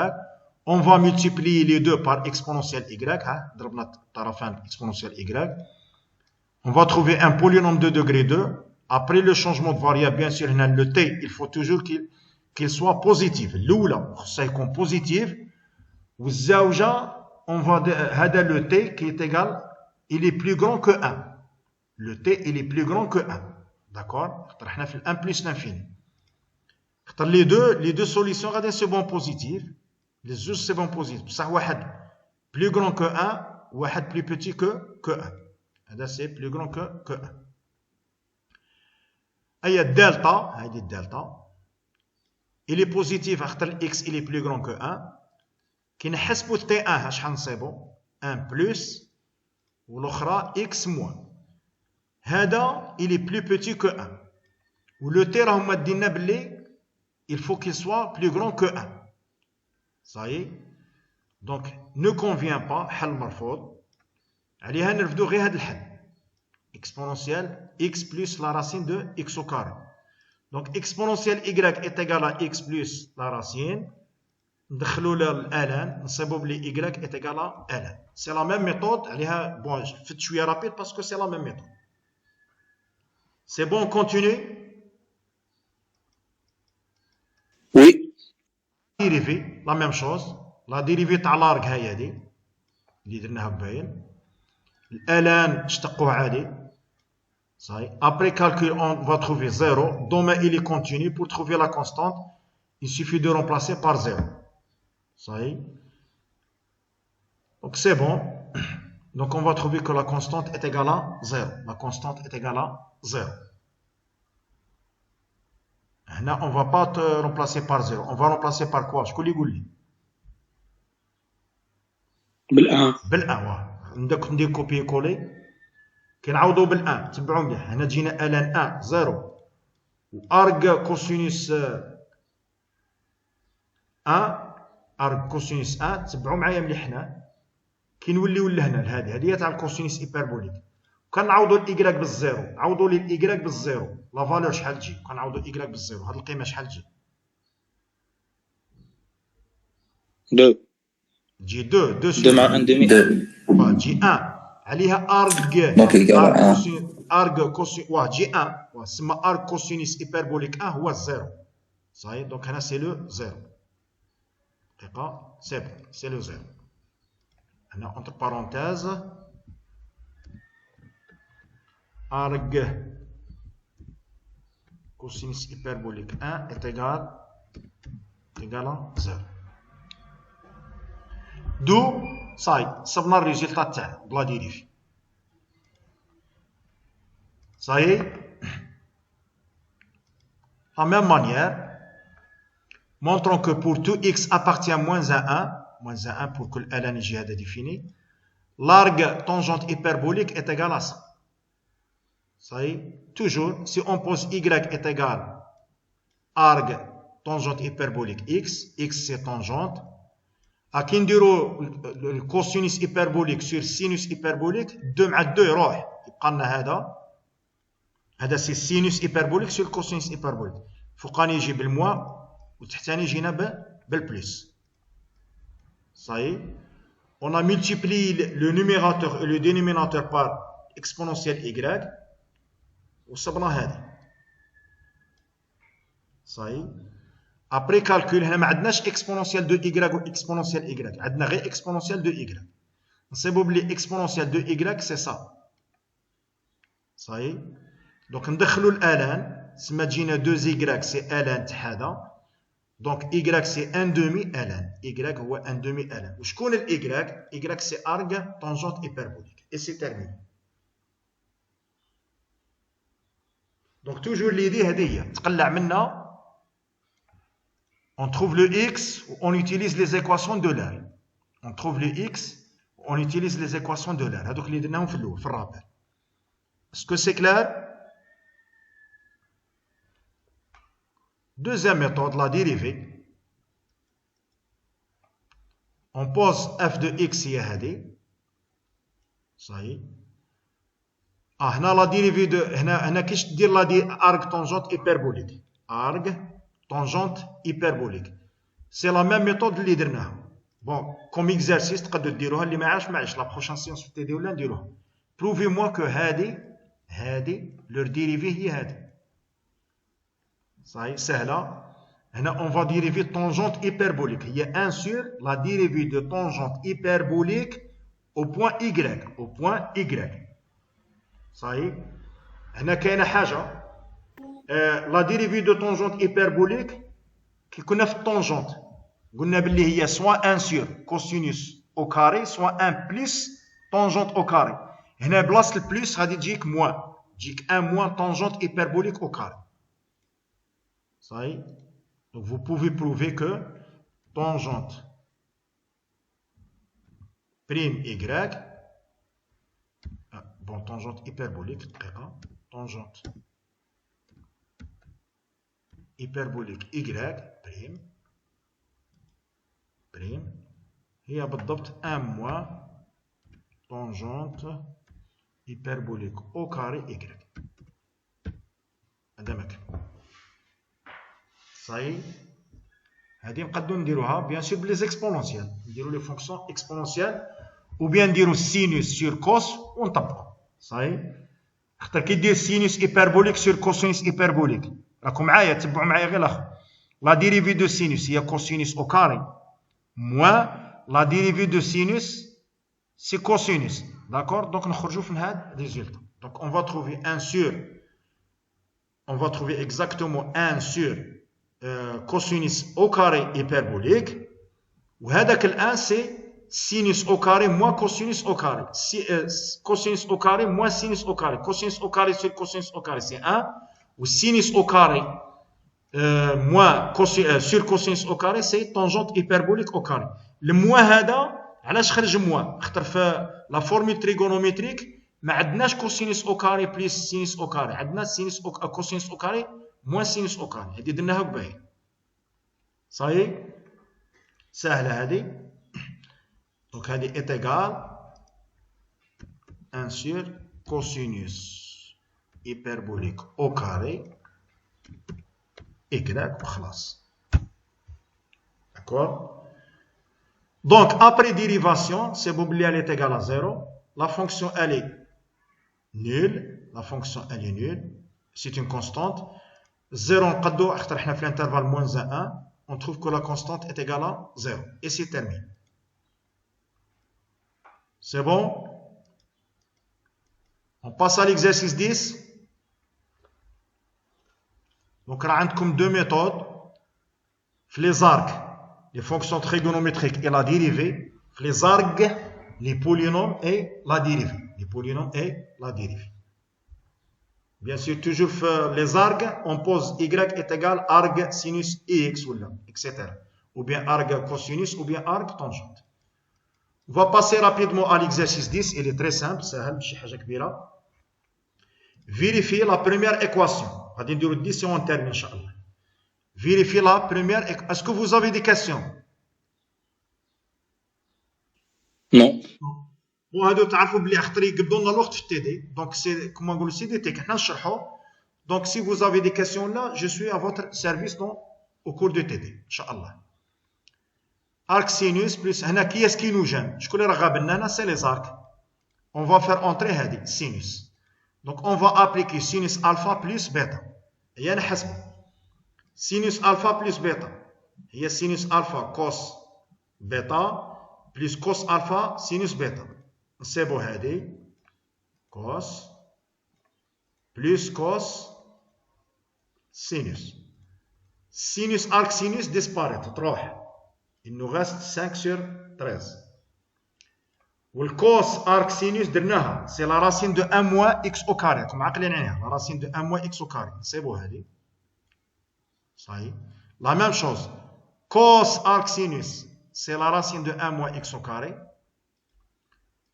On va multiplier les deux par exponentielle y. Exponentielle y. On va trouver un polynôme de degré 2. Après le changement de variable, bien sûr, le t, il faut toujours qu'il soit positif. L'oula, ça est positif. Ou on va dire le t qui est égal, il est plus grand que 1. Le t, il est plus grand que 1. D'accord? On a fait 1 plus l'infini. Les deux solutions, c'est bon positif. Les deux, c'est bon positif. Ça, un plus grand que 1, ou un plus petit que 1. C'est plus grand que 1. Il y a delta, il est positif, x il est plus grand que 1. Qui ne reste pas t1, 1 plus, ou l'autre x moins. هذا il est plus petit que 1. Ou le t راهم مدينا بلي il faut qu'il soit plus grand que 1. Ça y est. Donc ne convient pas حل مرفوض. عليها نرفدو غير هذا الحل. Exponentielle x plus la racine de x au carré. Donc exponentielle y est égale à x plus la racine. ندخلوا للان نصيبوا بلي y est égale à ln. C'est la même méthode. عليها bon فت شويه rapide parce que c'est la même méthode. C'est bon, on continue? Oui. La dérivée, la même chose. La dérivée تاع l'arc هي هذه اللي درناها باين. الان اشتقوه عادي. صحيح. Après calcul, on va trouver 0. Domaine il est continu. Pour trouver la constante, il suffit de remplacer par 0. صحيح. Donc c'est bon. Donc on va trouver que la constante est égale à 0. La constante est égale à 0. Là, on ne va pas te remplacer par 0. On va remplacer par quoi? Je connais Gouli. بالان. بالان. ندير كوبي كولي. كنعوضوا بالان. تبعوا مليح. هنا جينا الان 1 0. وارغ كوسينوس 1 ارغ كوسينوس 1 تبعوا معايا مليح هنا. كي نوليو لهنا لهذه هي تاع الكوسينوس هيبربوليك. كنعوضوا الايكغيك بالزيرو، عوضوا لي الايكغيك بالزيرو، لا فالور شحال تجي؟ كنعوضوا الايكغيك بالزيرو، هاد القيمه شحال تجي؟ 2 تجي 2 2 مع 1 demi 2 تجي 1 عليها ارغ دونك يقرا 1 ارغ كوسين تجي 1 تسمى ارغ كوسينيس ايبربوليك 1 هو الزيرو. صاي دونك هنا سي لو زيرو. دقيقه سي بون سي لو زيرو. هنا اونتر بارونتيز ارغ cosinus hyperbolique 1 est égal à 0. D'où, ça صبنا الريزلtat تاعنا بلا ديريفي. Ça y est, en même manière, montrons que pour tout x appartient à moins 1 pour que ln يجي هذا défini, l'arc tangente hyperbolique est égal à ça. Ça y est, toujours, si on pose y est égal à arc tangente hyperbolique x c'est tangente, à qui le cosinus hyperbolique sur sinus hyperbolique 2 مع 2 يروح يبقى لنا هذا سي sinus hyperbolique sur cosinus hyperbolique. فوقاني يجي بالموا وتحتاني يجينا بالبلس. Ça y est, on a multiplié le numérateur et le dénominateur par exponentielle y. وصبنا هذه. صحيح. ابري كالكول هنا ما عندناش اكسبونونسيال دو y و اكسبونونسيال y، عندنا غير اكسبونونسيال دو y. نصيبوا بلي اكسبونونسيال دو y سي سا. صحيح. دونك ندخلوا الالان تسمى تجينا 2 y سي الان تاع هذا، دونك y سي 1 دومي الان، y هو 1 دومي الان. وشكون ال y سي ارغ طونجونت ايبربوليك اي سي تيرميني. Donc toujours l'idée هذه تقلع منا on trouve le x on utilise les équations de l'air. On trouve le x on utilise les équations de l'air. هذوك اللي درناهم في الاول في الرابع. Est-ce que c'est clair? Deuxième méthode, la dérivée. On pose f de x هي هذه. صحيح. هنا لا ديريفي دو هنا كيش دير لا دي ارك طونجونت ايبربوليك، ارك طونجونت ايبربوليك سي لا ميم ميثود اللي درناها. بون كوم اكزرسيس تقدروا ديروها، اللي ما عارفش معليش لا بروشان سيونس في تي دي ولا نديروها. بروفي موا كو هادي لور ديريفي هي هادي. صاي سهله. هنا اون فا ديريفي طونجونت ايبربوليك هي 1 سور لا ديريفي دو طونجونت ايبربوليك او بوين y. صحيح. هنا كاينه حاجه لا ديريفي دو طونجونت ايبربوليك كي كنا في الطونجونت قلنا باللي هي سوا 1 سور كوسينوس او كاري سوا 1 بلس طونجونت او كاري. هنا بلاصه البلس غادي تجيك موان، تجيك 1 موان طونجونت ايبربوليك او كاري. صحيح. Donc vous pouvez prouver que tangente prime y bon tangente hyperbolique tangente hyperbolique y prime هي بالضبط 1 moins tangente hyperbolique au carré y. هذا مكان. صحيح. هذه نقدروا نديروها بيان سور بلي زيكسبونونسيال، نديروا لي فونكسيون اكسبونونسيال ou bien نديروا سينوس sur كوس ونطبقوا. صحيح. خاطر كي دير سينوس ايبربوليك sur كوسينوس ايبربوليك راكم معايا تبعوا معايا غير الاخر. لا ديريفي دو سينوس هي كوسينوس او كاري موان لا ديريفي دو سينوس سي كوسينوس. داكور. دونك نخرجوا في هذا ريزولتا. دونك اون فا تروفي 1 sur on va trouver exactement 1 sur cosinus au carré hyperbolique. وهذاك الان سي sinus au carré moins cosinus au carré. Cosinus au carré moins sinus au carré. Cosinus au carré sur cosinus au carré c'est 1. Ou sinus au carré moins sur cosinus au carré c'est tangente hyperbolique au carré. Le moins هذا علاش خرج moins؟ خاطر في لا فورمول تريغونومتريك ما عندناش كوسينوس او كاري بليس سينوس او كاري، عندنا سينوس او كوسينوس او كاري موان سينوس او كاري. هذه درناها باهي. صاي سهله هذه. دونك هذه est égal 1 sur cosinus hyperbolique au carré y وخلاص. D'accord? Donc, après dérivation, c'est bon, elle est égale à 0. La fonction, elle est nulle. La fonction, elle est nulle. C'est une constante. 0, on a l'intervalle moins 1. On trouve que la constante est égale à 0. Et c'est terminé. C'est bon? On passe à l'exercice 10. Donc, là, on a deux méthodes. Les arcs, les fonctions trigonométriques et la dérivée. Les arcs, les polynômes et la dérivée. Les polynômes et la dérivée. Bien sûr, toujours les arcs, on pose y est égal à arc sinus x, etc. Ou bien arc cosinus, ou bien arc tangente. On va passer rapidement à l'exercice 10. Il est très simple. Vérifiez la première équation. On va dire 10 et on termine, Inch'Allah. Vérifiez la première équation. Est-ce que vous avez des questions? Non. وهادو تعرفوا بلي خاطر يقبضوا لنا الوقت في التي دي دونك سي كومون نقولوا سي دي تيك حنا نشرحوا دونك سي vous avez des questions là je suis à votre service au cours de TD ان شاء الله. arc sinus plus هنا كي اس كي نو جان شكون اللي راه غاب لنا هنا سي لي زارك on va faire entrer هذه sinus donc on va appliquer sinus alpha plus bêta هي نحسبوا sinus alpha plus bêta هي sinus alpha cos bêta plus cos alpha sinus bêta. C'est bon, cos plus cos sinus. Sinus arc sinus disparaît. Il nous reste 5 sur 13. Le cos arc sinus c'est la racine de 1 moins x au carré. Comme la racine de 1 moins x au carré. C'est bon, ça y est. La même chose. Cos arc sinus, c'est la racine de 1 moins x au carré.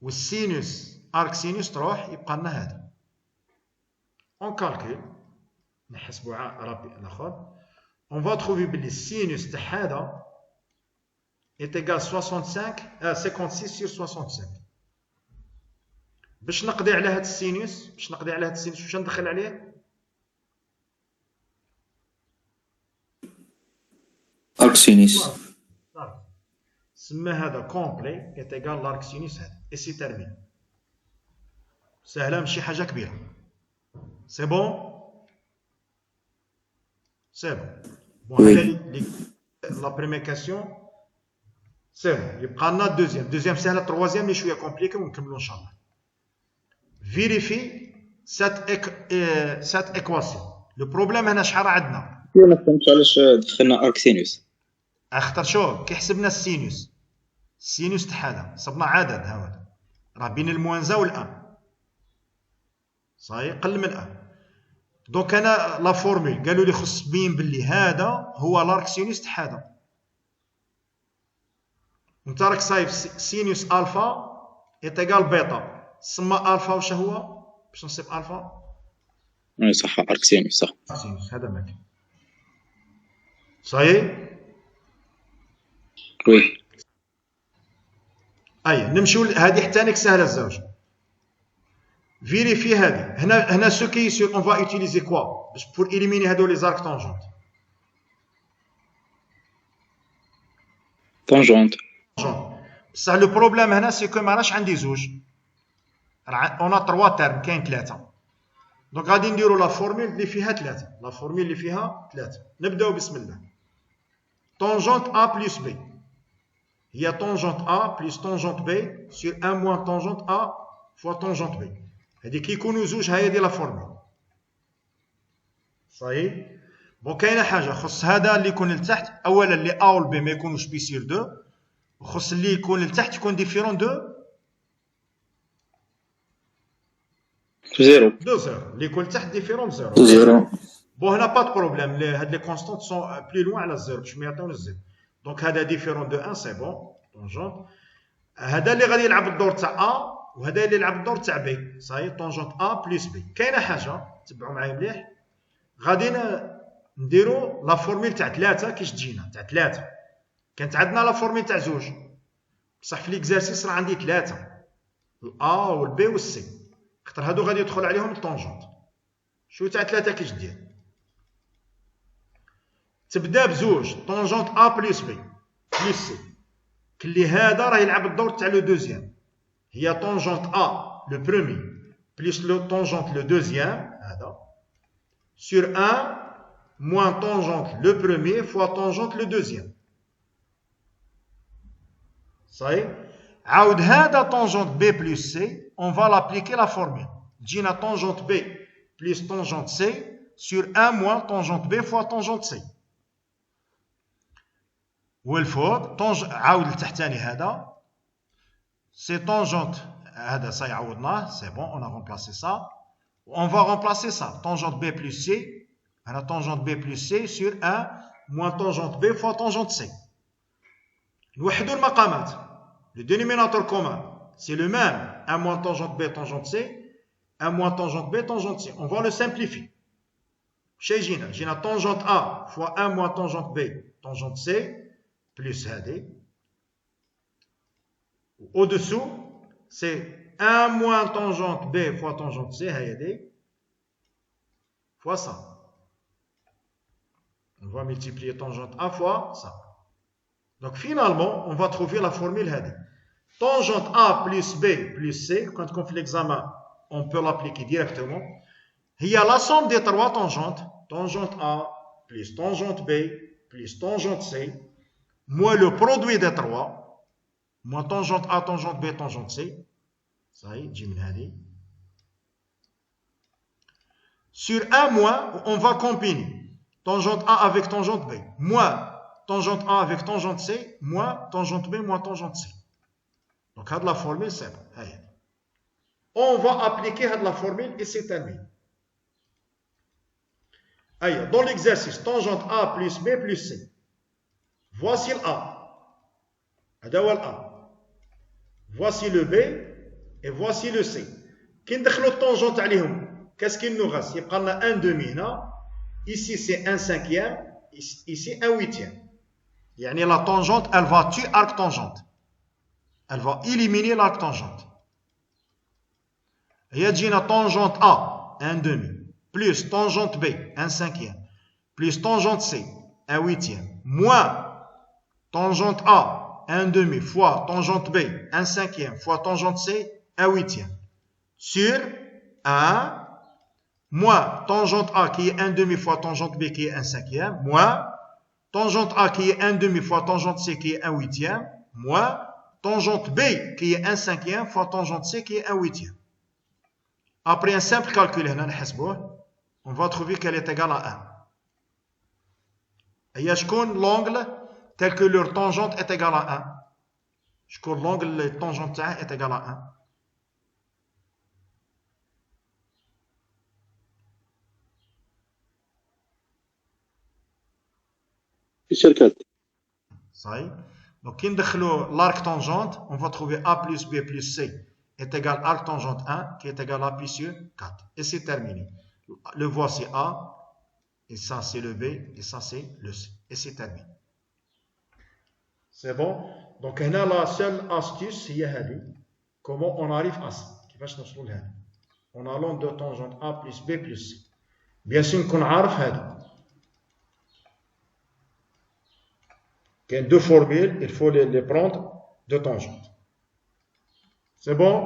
والسينوس ارك سينوس تروح يبقى لنا هذا اون كالكول نحسبوا رابي الاخر اون فا تروفي بلي السينوس تاع هذا est égal 56 sur 65 باش نقضي على هذا السينوس واش ندخل عليه ارك سينوس سمى هذا كومبلي est égal l'arc sinus هذا et c'est terminé. سهلة ماشي حاجة كبيرة. C'est bon? C'est bon. Bon, la première question. C'est bon. يبقى لنا deuxième سهلة troisième اللي شوية compliqué ونكملوا إن شاء الله. Vérifie cette équation. Le problème هنا شحال عندنا؟ ما فهمتش علاش دخلنا ارك سينوس. اختر شو كي حسبنا السينوس السينوس تاع هذا صبنا عدد هذا راه بين الموانزا والان صاي قل من ان دونك انا لا فورمول قالوا لي خص تبين باللي هذا هو لارك سينوس تاع هذا وانت راك صايب سينوس الفا ايتيغال بيتا سما الفا واش هو باش نصيب الفا صح ارك سينوس صح سينوس هذا ماك صاي وي نمشيو هذه حتى نك سهله الزوج فيريفي هذه هنا سو كي سور اون فا يوتيليزي كوا باش بور اليميني هادو لي زارك طونجونت بصح لو بروبليم هنا سي كو ما راش عندي زوج اون 3 تيرم كاين 3 دونك غادي نديرو لا فورمول اللي فيها 3 نبداو بسم الله طونجونت ا بلس بي هي tangente A plus tangente B sur 1 moins tangente A fois tangente B. هذه كي يكونوا زوج هي دي لا فورمول. صحيح؟ بون كاينه حاجه خص هذا اللي يكون لتحت اولا اللي A و B ما يكونوش بيسير 2 وخص اللي يكون لتحت يكون ديفيرون دو 0 اللي يكون لتحت ديفيرون 0 بون هنا با دو بروبليم هاد لي كونستانت سون بلي لوان على 0 باش ما يعطيونا الزيرو دونك هذا ديفيرون دو 1 سي بون طونجونت هذا اللي غادي يلعب الدور تاع ا وهذا اللي يلعب الدور تاع بي صاي طونجونت ا بلس بي كاينه حاجه تبعوا معايا مليح غادي نديرو لا فورمول تاع 3 كيش تجينا تاع 3 كانت عندنا لا فورمول تاع زوج بصح في ليكزارسيس راه عندي 3 الا والبي والسي خاطر هادو غادي يدخل عليهم الطونجونت. شو تاع 3 كيش دير؟ تبدا بزوج طونجونت ا بلس بي بلس سي، كلي هذا راه يلعب الدور تاع لو دوزيام، هي طونجونت ا لو برومي بلس لو طونجونت لو دوزيام هذا sur 1 moins tangente le premier fois tangente le deuxième. Ça y est. عاود هذا tangente B plus C, on va l'appliquer la formule. جينا tangente B plus tangente C sur 1 moins tangente B fois tangente C. والفوق عاود التحتاني هذا c'est tangente هذا ça يعوضناه, c'est bon, on a remplacé ça. On va remplacer ça, tangente B plus C, la tangente B plus C sur 1 moins tangente B fois tangente C. نوحدوا المقامات. Le dénominateur commun, c'est le même, 1 moins tangente B tangente C, 1 moins tangente B tangente C. On va le simplifier. Chez Gina, j'ai la tangente A fois 1 moins tangente B tangente C plus هذه. Au-dessous, c'est 1 moins tangente B fois tangente C, fois ça. On va multiplier tangente A fois ça. Donc finalement, on va trouver la formule هذه. Tangente A plus B plus C, quand on fait l'examen, on peut l'appliquer directement. Il y a la somme des trois tangentes. Tangente A plus tangente B plus tangente C, moins le produit des trois, moins tangente A, tangente B, tangente C. Ça y est, Jimnadi. Sur 1 moins, on va combiner tangente A avec tangente B, moins tangente A avec tangente C, moins tangente B, moins tangente C. Donc, la formule, c'est bon. On va appliquer la formule et c'est terminé. Dans l'exercice, tangente A plus B plus C. Voici le A. Voici le B. Et voici le C. Quand on a tangente عليهم, qu'est-ce qu'il nous reste? Il y a un demi là. Ici c'est un cinquième. Ici un huitième. يعني la tangente, elle va tuer l'arc tangente. Elle va éliminer l'arc tangente. Il y a une tangente A, un demi, plus tangente B, un cinquième, plus tangente C, un huitième, moins tangente A, un demi, fois tangente B, un cinquième, fois tangente C, un huitième, sur 1, moins tangente A qui est un demi fois tangente B qui est un cinquième, moins tangente A qui est un demi fois tangente C qui est un huitième, moins tangente B qui est un cinquième fois tangente C qui est un huitième. Après un simple calcul, on va trouver qu'elle est égale à 1. Et l'angle tel que leur tangente est égal à 1. L'angle tangente est égal à 1. Ça y est. Donc, quand on l'arc tangente, on va trouver A plus B plus C est égal à arc tangente 1 qui est égal à pi sur 4. Et c'est terminé. Le voici A, et ça c'est le B, et ça c'est le C. Et c'est terminé. C'est bon? Donc, on a la seule astuce, c'est comment on arrive à ça. En allant de tangente A plus B plus C. Bien sûr qu'on a il y a deux formules, il faut les prendre de tangente. C'est bon?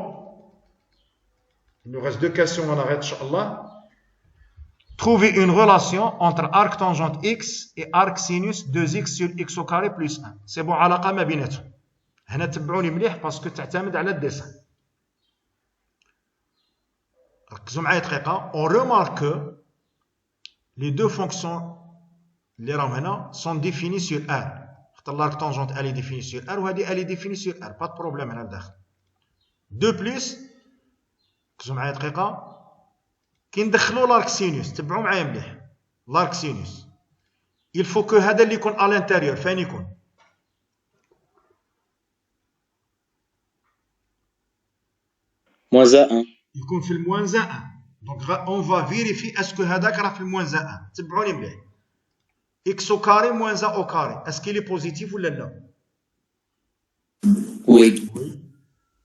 Il nous reste deux questions, on arrête, Inch'Allah. Trouver une relation entre arc tangente x et arc sinus 2x sur x au carré plus 1. C'est bon, علاقة ما بيناتهم. هنا تبعوني مليح باسكو تعتمد على الديسان. ركزوا معايا دقيقة. On remarque que les deux fonctions اللي راهم هنا sont définies sur R. l'arc tangente elle est définie sur R وهذه elle est définie sur R. Pas de problème هنا لداخل. De plus, ركزوا معايا دقيقة. كي ندخلوا l'arc sinus تبعوا معايا مليح. l'arc sinus. Il faut que هذا اللي يكون à l'intérieur فين يكون؟ moins 1. يكون في الموان 1. Donc on va vérifier est-ce que هذاك راه في الموان 1. تبعوني مليح. x au carré moins 1 au carré. Est-ce qu'il est positif ou non? Oui.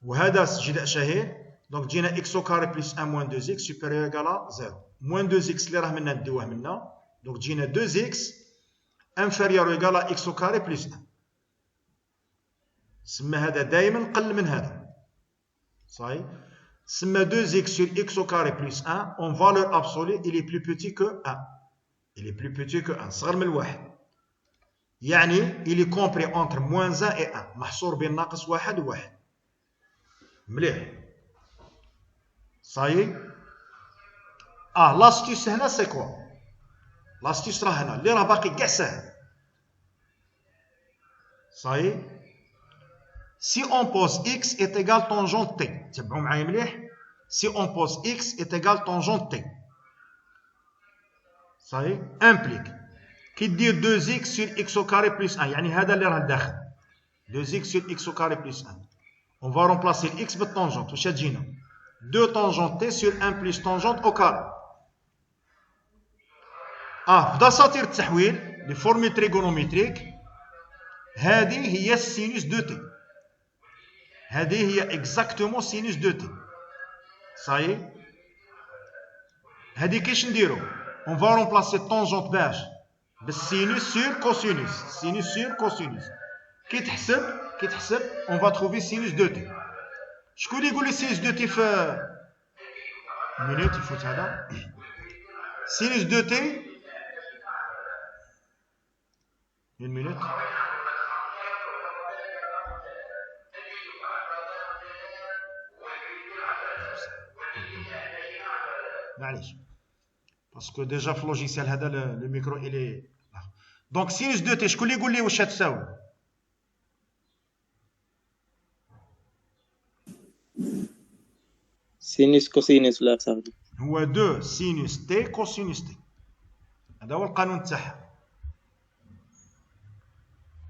وهذا جداء شهير Donc, جينا x au carré plus 1 moins 2x supérieur ou égal à 0. Moins 2x اللي راه منا نديوه منا. Donc, جينا 2x inférieur ou égal à x au carré plus 1. سما هذا دائما قل من هذا. صحيح. سما 2x sur x au carré plus 1 en valeur absolue il est plus petit que 1. Il est plus petit que 1. صغر من الواحد. يعني il est compris entre moins 1 et 1. محصور بين ناقص واحد وواحد. مليح. صاي. لاستيس هنا سي كوا؟ لاستيس راه هنا اللي راه باقي كاع ساهل. صاي. Si on pose x est égal tangente t. تبعوا معايا مليح. Si on pose x est égal tangente t. صاي. implique كي دير 2x sur x au carré plus 1 يعني هذا اللي راه داخل 2x sur x au carré plus 1 on va remplacer x بالtangente واش تجينا 2 tangente t sur 1 plus tangente au carré في دساتير التحويل لي فورمي تريغونوميتريك هذه هي السينوس دو تي هذه هي اكزاكتومون سينوس دو تي صاي هذه كيش نديرو on va remplacer tangente باش بالسينوس سور كوسينوس سينوس سور كوسينوس كي تحسب on va trouver sinus de t شكون اللي يقول لي sinus de t في مينوت يفوت هذا sinus de t une minute معليش باسكو ديجا في اللوجيسيال هذا لو ميكرو الي دونك سينوس دو تي شكون اللي يقول لي واش تساوي سينوس كوسينوس لا صاحبي هو 2 سينوس تي كوسينوس تي هذا هو القانون تاعها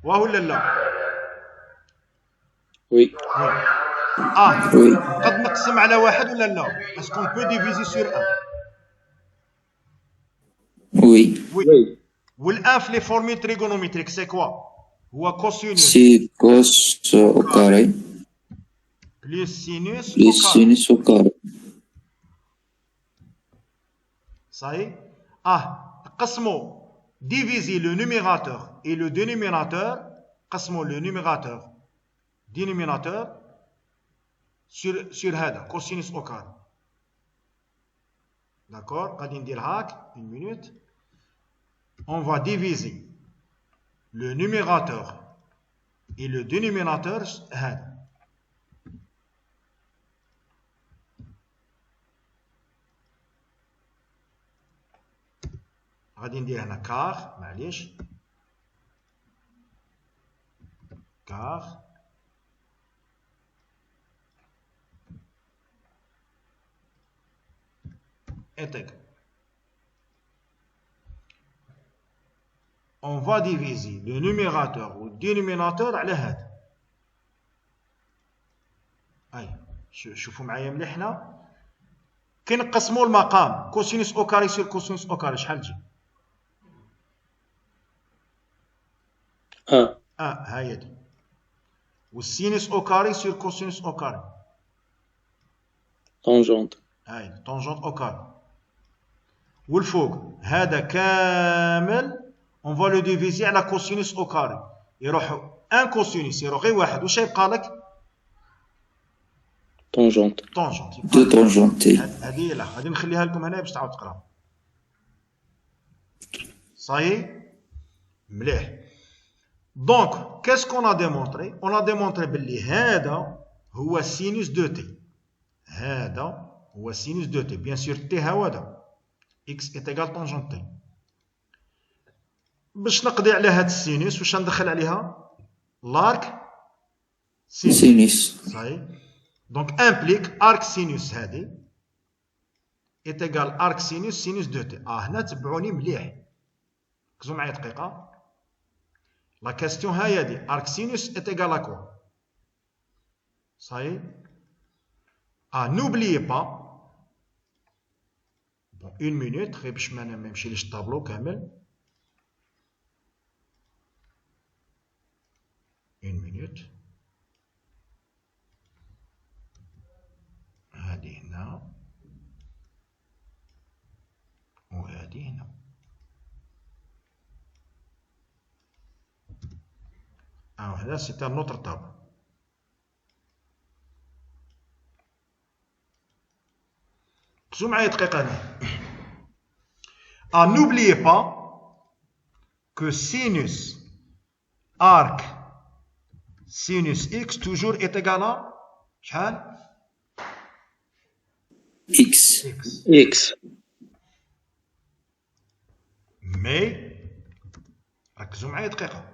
واه ولا لا وي وي قد نقسم على واحد ولا لا اسكو بو ديفيزي سور 1 وي وي والان في لي فورمي تريغونوميتريك سي كوا هو كوسينوس سي كوس او كاري بلس سينوس بلس سينوس او كاري صحيح قسموا diviser le numérateur et le dénominateur قسموا le numérateur dénominateur sur هذا cosinus au carré d'accord غادي ندير هاك une minute on va diviser le numérateur et le dénominateur هذا غادي ندير هنا كار معليش كار égal on va diviser le numérateur ou le dénominateur على هذا شوفوا معايا مليح هنا كي نقسموا المقام كوسينوس او كاري سير كوسينوس او كاري شحال تجي هاي دي والسينوس او كاري سير كوسينوس او كاري طونجونت هاي طونجونت او كاري والفوق هذا كامل اون فا لو ديفيزي على كوسينوس او كاري يروح ان كوسينوس يروح غير واحد واش يبقى لك طونجونت دو طونجونتي هذه لا غادي نخليها لكم هنا باش تعاود تقراو صحيح مليح دونك كاسكو اون ا ديمونطري اون ا ديمونطري باللي هذا هو سينوس دو تي هذا هو سينوس دو تي بيان سور تي هذا اكس ايت ايغال طونجونت تي باش نقضي على هاد السينوس واش ندخل عليها لارك سينوس صحيح دونك امبليك ارك سينوس هادي ايت ايغال ارك سينوس سينوس دو تي هنا تبعوني مليح ركزوا معايا دقيقه لا كاستيون هاي دي ارك سينوس ايت ايغال ا كوا صحيح n'oubliez pas bon une minute غير باش ما نمشيليش الطابلو كامل une minute هذه هنا. هذا سي ان اوتر تابل. ركزوا معايا دقيقة هنا. n'oubliez pas que sinus arc sinus x toujours est égal à شحال؟ X. X. مي ركزوا معايا دقيقة.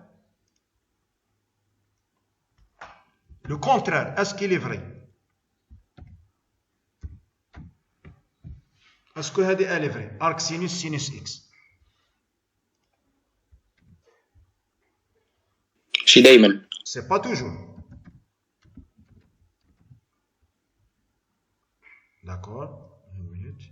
Le contraire, est-ce qu'il est vrai? Est-ce que هذه elle est vraie? Arc sinus sinus x. ماشي دايما. C'est pas toujours. D'accord. Une minute.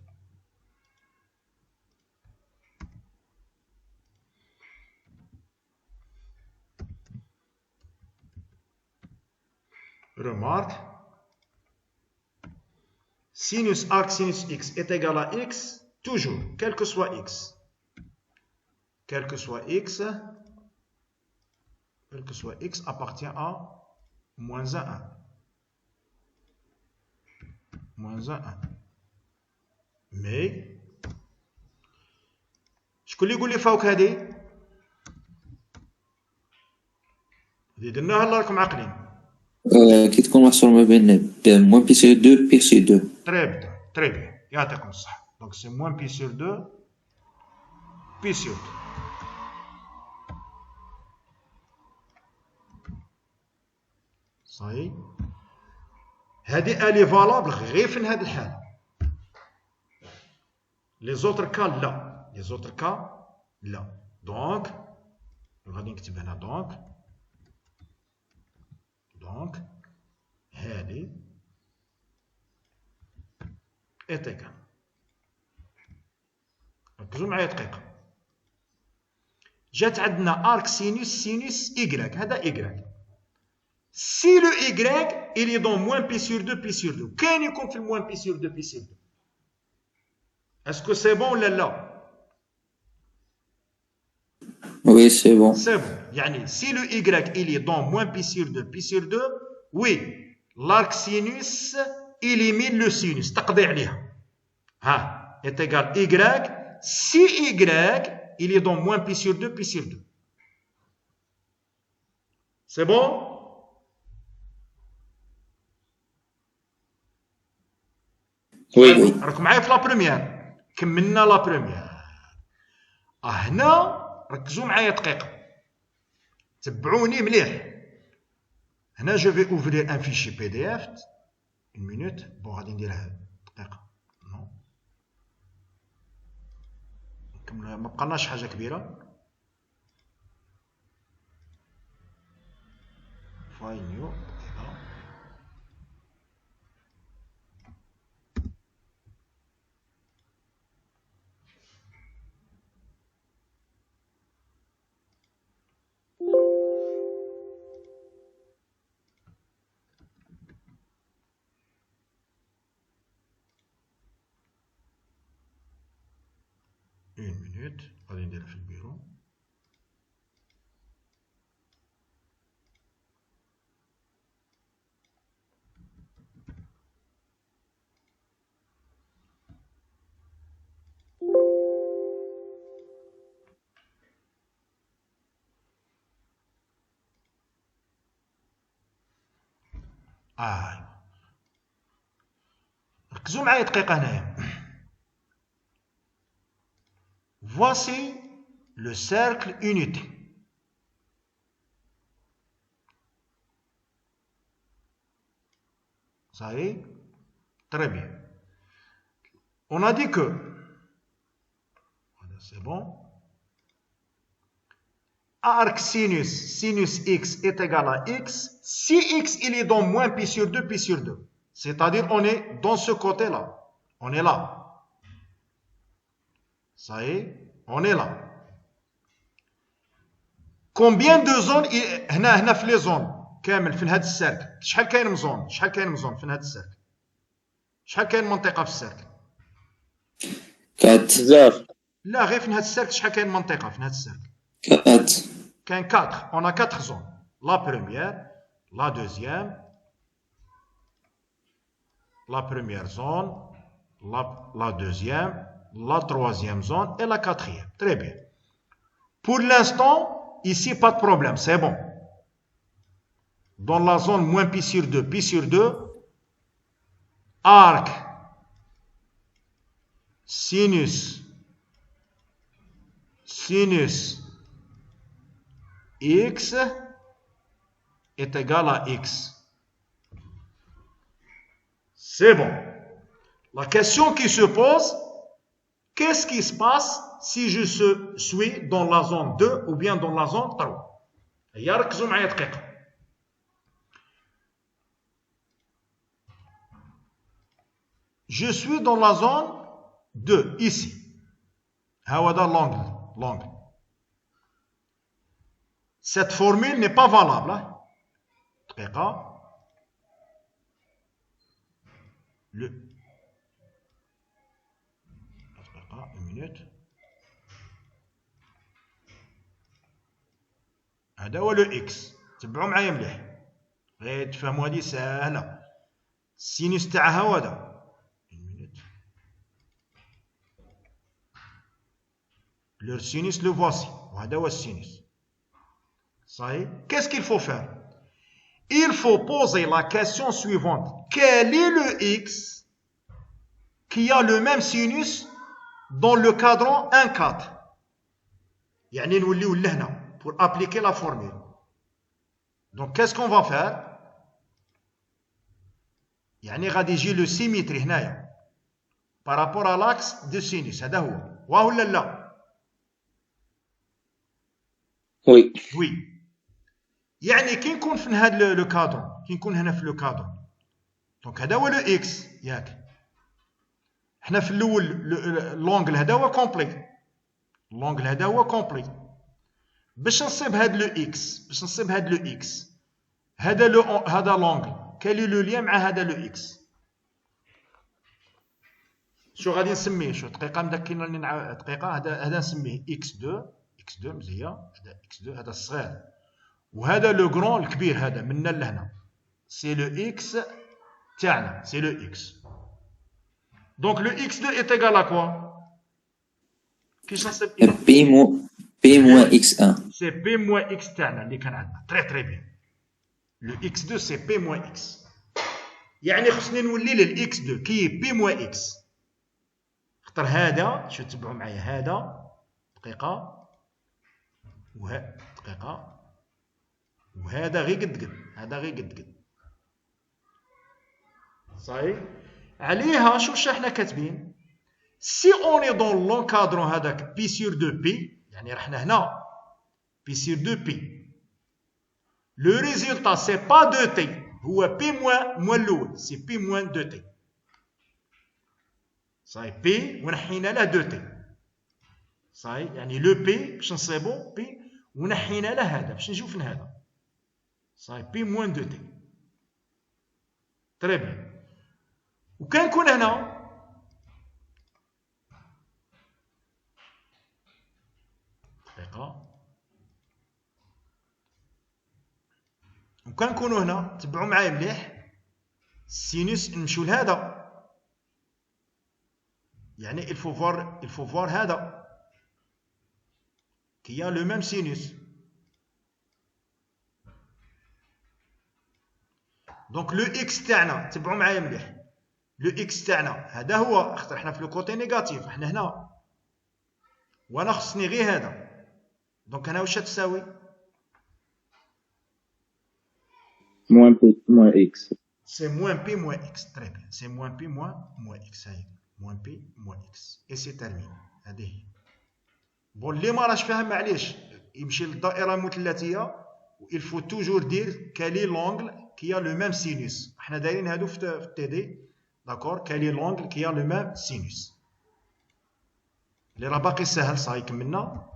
Remarque. Sinus arc sinus x est égal à x, toujours, quel que soit x. Quel que soit x appartient à moins 1. Moins 1. Mais, شكون اللي يقول لي فوق هذه؟ هذه درناها الله راكم عاقلين. كي تكون محصور ما بين موان بي سور 2 بي سور 2. Très bien. يعطيكم الصحة. Donc c'est moins pi sur 2 pi sur 2. صحيح. هذه elle est valable غير في هذه الحالة. Les autres cas لا. Les autres cas لا. Donc غادي نكتب هنا donc هذه est égal. ركزوا معايا دقيقة. جات عندنا arc sinus sinus y هذا y. Si le y il est dans moins pi sur 2 pi sur 2 كاين يكون في moins pi sur 2 pi sur 2. Est-ce que c'est bon ولا لا؟ Oui, c'est bon. C'est bon. يعني si le y il est dans moins pi sur 2 pi sur 2, oui, l'arc sinus élimine le sinus. تقضي عليها. ها est égal y si y il est dans moins pi sur 2 pi sur 2. C'est bon? Oui. راكم معايا في لا بروميير. كملنا لا بروميير. هنا ركزوا معايا دقيقة. تبعوني مليح. هنا je vais ouvrir un fichier PDF. Une minute. Bon غادي نديرها دقيقة. Non. ما بقالناش حاجة كبيرة. File new. Une minute, غادي ندير في البيرو. ركزوا معايا دقيقة هنايا. Voici le cercle unité. Ça y est? Très bien. On a dit que, voilà, c'est bon, arc sinus, sinus x est égal à x, si x il est dans moins pi sur 2, pi sur 2. C'est-à-dire on est dans ce côté-là. On est là. Ça y est, on est là. Combien de zones هنا في لي زون كامل في هذا السيركل؟ شحال كاين من زون؟ شحال كاين من زون في هذا السيركل؟ شحال كاين منطقة في السيركل؟ 4. بزاف. لا غير في هذا السيرك شحال كاين منطقة في هذا السيرك؟ 4. كاين 4. On a 4 zones. La première, la deuxième, la première zone, la deuxième, la troisième zone et la quatrième. Très bien. Pour l'instant, ici, pas de problème, c'est bon. Dans la zone moins pi sur 2, arc, sinus, x est égal à x. C'est bon. La question qui se pose, qu'est-ce qui se passe si je suis dans la zone 2 ou bien dans la zone 3? ركزوا معايا دقيقة. Je suis dans la zone 2, ici. هذا l'angle. Cette formule n'est pas valable. دقيقة. Une minute. هذا هو لو اكس. تبعوا معايا مليح غير تفهموا هذه سهله. السينوس تاعها هو هذا. Le sinus, le voici. وهذا هو السينوس. صحيح. Qu'est-ce qu'il faut faire? Il faut poser la question suivante. Quel est le x qui a le même sinus dans le cadran 1,4? يعني نوليو لهنا pour appliquer la formule. Donc qu'est-ce qu'on va faire? يعني غادي يجي le symétrie هنايا par rapport à l'axe de sinus. هذا هو. واه ولا لا؟ وي. وي. يعني كي نكون في هذا لو كادرون، كي نكون هنا في لو كادرون، دونك هذا هو لو اكس ياك. حنا في الاول لونغل هذا هو كومبلي. اللونغل هذا هو كومبلي. باش نصيب هذا لو اكس، هذا لونغل، كاين لو ليان مع هذا لو اكس. شو غادي نسميه؟ شو دقيقه مدكينا دقيقه. هذا نسميه اكس 2 مزيان. هذا اكس 2 هذا الصغير، وهذا لو غران الكبير هذا منا لهنا سي لو اكس تاعنا، سي لو اكس. دونك لو اكس 2 est égal à quoi؟ كيفاش نصيب بي موان اكس 1. سي بي موان اكس تاعنا اللي كان عندنا. تري بيان. لو اكس 2 سي بي موان اكس. يعني خصني نولي للاكس 2 كي بي موان اكس. خاطر هذا شو تبعوا معايا، هذا دقيقه دقيقه، وهذا غير قد هذا غير قد صحيح. عليها شوف حنا كاتبين سي اوني دون لونكادرون هذاك بي سور 2 بي، يعني رحنا هنا بي سور 2 بي، لو ريزولتا سي با 2 تي، هو بي موان الاول سي بي موان 2 تي. صحيح. بي ونحينا له 2 تي. صحيح. يعني لو بي باش نصيبو بي ونحينا له هذا باش نجيو في هذا. صحيح. بي موان 2 تي. تري بيان. وكنكون هنا دقيقة، وكنكونوا هنا تبعوا معايا مليح السينوس نمشيو لهذا، يعني il faut voir هذا qui a le même sinus. دونك لو اكس تاعنا تبعوا معايا مليح، لو اكس تاعنا هذا هو، خاطر حنا في لو كوتي نيجاتيف، حنا هنا وانا خصني غير هذا. دونك انا واش تساوي؟ موان بي موان اكس. سي موان بي موان اكس. تري بيان. سي موان بي موان اكس. هاي موان بي موان اكس اي سي ترمين. هذه هي. بون اللي ما راش فاهم معليش يمشي للدائره المثلثيه و il faut toujours dire quel est l'angle qui a le même sinus. حنا دايرين هادو في التي دي. داكور. quel est l'angle qui a le même sinus. اللي راه باقي ساهل صاي كملنا.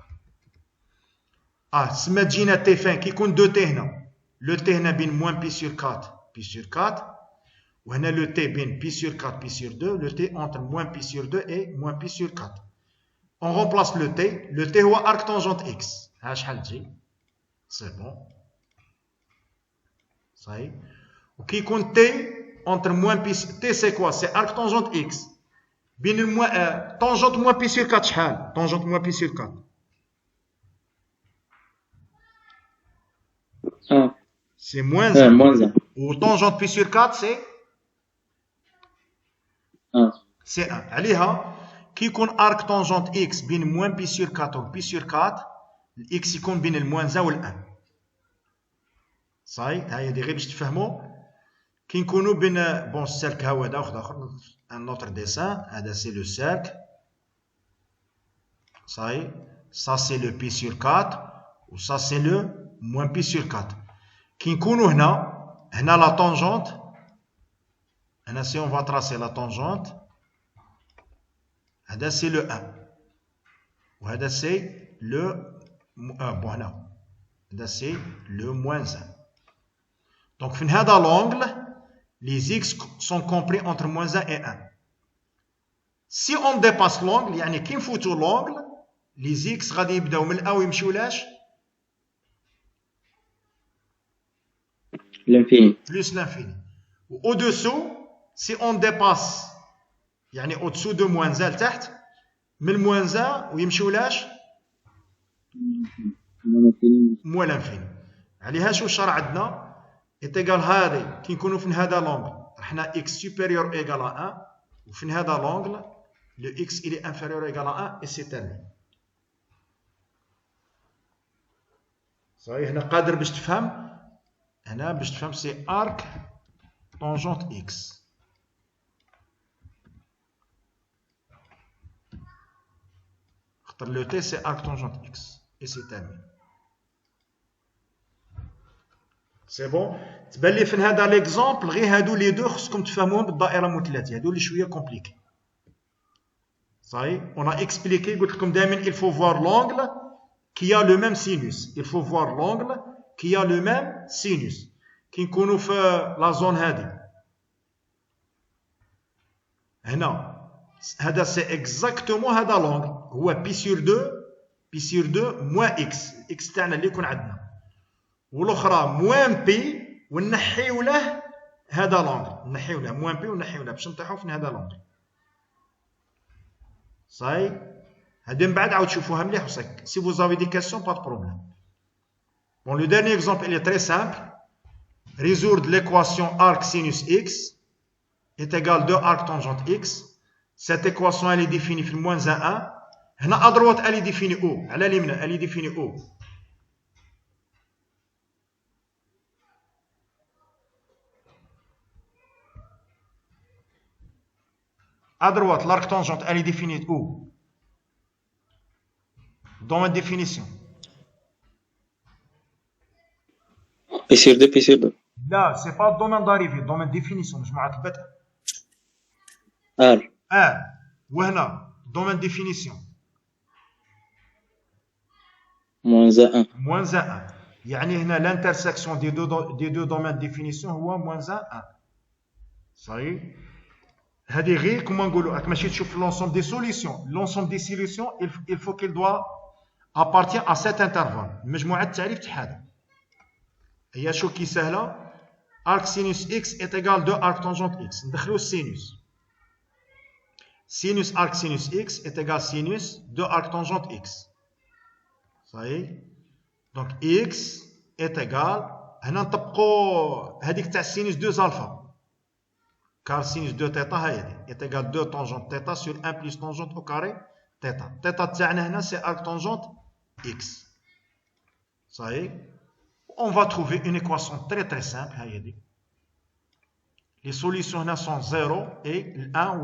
تسمى تجينا تي فين كي يكون دو تي هنا، لو تي هنا بين موان بي سور 4 بي سور 4، وهنا لو تي بين بي سور 4 بي سور 2، لو تي entre موان بي سور 2 et موان بي سور 4. on remplace le t. Le t هو arc tangente x. ها شحال تجي؟ C'est bon. Ça y est. وكي يكون t entre moins pi t c'est quoi? C'est arc tangente x. بين tangente moins pi sur 4 شحال؟ tangente moins pi sur 4. 1. C'est moins 1. Moins 1. Ou tangente pi sur 4 c'est 1. C'est 1. عليها كي يكون arc tangente x بين moins pi sur 4 و pi sur 4 x يكون بين الموان 1 وال 1. صاي هاي غير باش تفهموا كي نكونوا بين بون السلك ها هو هذا واحد اخر ان اوتر ديسان هذا سي لو سيرك صاي ça c'est le pi sur 4 و ça c'est le moins pi sur 4. كي نكونوا هنا la tangente هنا si on va tracer la tangente هذا c'est le 1 وهذا c'est le bon هنا هذا c'est le moins 1. Donc في هذا l'angle les x sont compris entre moins 1 et 1. Si on dépasse l'angle يعني كي نفوتوا l'angle les x غادي يبداو من 1 ويمشيو لاش L'infini. plus l'infini. Au-dessous si on dépasse يعني au-dessous de moins 1 لتحت من moins 1 ويمشيو لاش moins l'infini. عليها شو الشرع عندنا est égal هذه كي نكونوا في هذا l'angle رحنا x supérieur ou égal à 1 وفي هذا l'angle le x il est inférieur ou égal à 1 et c'est terminé. صحيح هنا قادر باش تفهم هنا باش تفهم سي arc tangente x. خاطر لو t c'est arc tangente x et c'est terminé. سي بون تبان لي في هذا ليكزامبل غير هادو لي دو خصكم تفهموهم بالدائره المثلثه هادو اللي شويه كومبليكي. صاي اون ا اكسبليكي قلت لكم دائما il faut voir l'angle qui a le même sinus. Il faut voir l'angle qui a le même sinus. كي نكونوا في لا زون هادي هنا هذا سي اكزاكتومون هذا لونغ هو بي سور 2 موان اكس اكس تاعنا اللي يكون عندنا والاخرى موان بي ونحيو له هذا لونغ نحيو له موان بي ونحيو له باش نطيحوا في هذا لونغ. صاي هادي من بعد عاود تشوفوها مليح وصك. Si vous avez des questions, pas de problème. Bon, le dernier exemple, il est très simple. Résoudre l'équation arc sinus x est égal à 2 arc tangente x. Cette équation, elle est définie في moins 1, 1. هنا à droite, elle est définie où? على اليمين, elle est définie où? À droite, l'arc tangente, elle est définie où? Dans ma définition. Pi sur 2, pi sur 2. Là, c'est pas le domaine d'arrivée, le domaine de définition. Je m'arrête bête. R. R. وهنا domaine de définition. Moins 1. Moins 1. يعني هنا l'intersection des deux domaines de définition هو moins 1, 1. صحيح؟ هذه غير كما نقولوا راك ماشي تشوف l'ensemble des solutions. L'ensemble des solutions, il faut qu'il doit appartient à cet intervalle. مجموعة التعريف تاع هذا. هي شو كي سهلة؟ arc sinus x est égal à 2 arc tangente x. ندخلو السينوس. Sinus arc sinus x est égal à sinus 2 arc tangente x. صحيح؟ Donc x est égal هنا نطبقوا هذيك تاع sinus 2 alpha. Car sinus 2 θ هاي est égal à 2 tangente θ sur 1 plus tangente au carré θ. θ تاعنا هنا c'est arc tangente x. صحيح؟ On va trouver une équation très très simple. Les solutions sont 0 et 1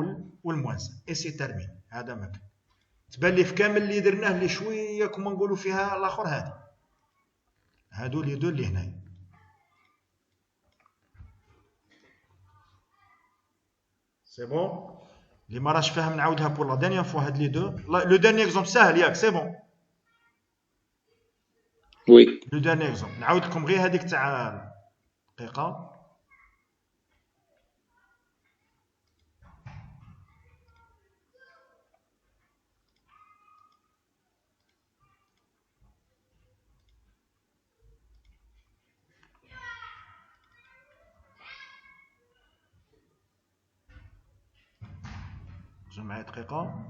ou le moins 1. Et c'est terminé. هذا ما كان. تبان لي في كامل اللي درناه اللي شويه كما نقولوا فيها الاخر هذه. هادو لي دو اللي هنايا. سي بون. اللي ما راش فاهم نعاودها بور لا دانيير فوا هاد لي دو. لو دانيير اكزومبل ساهل ياك سي بون. وي. لو دانيير اكزومبل نعاود لكم غير هذيك تاع دقيقه. ركزوا معايا دقيقة.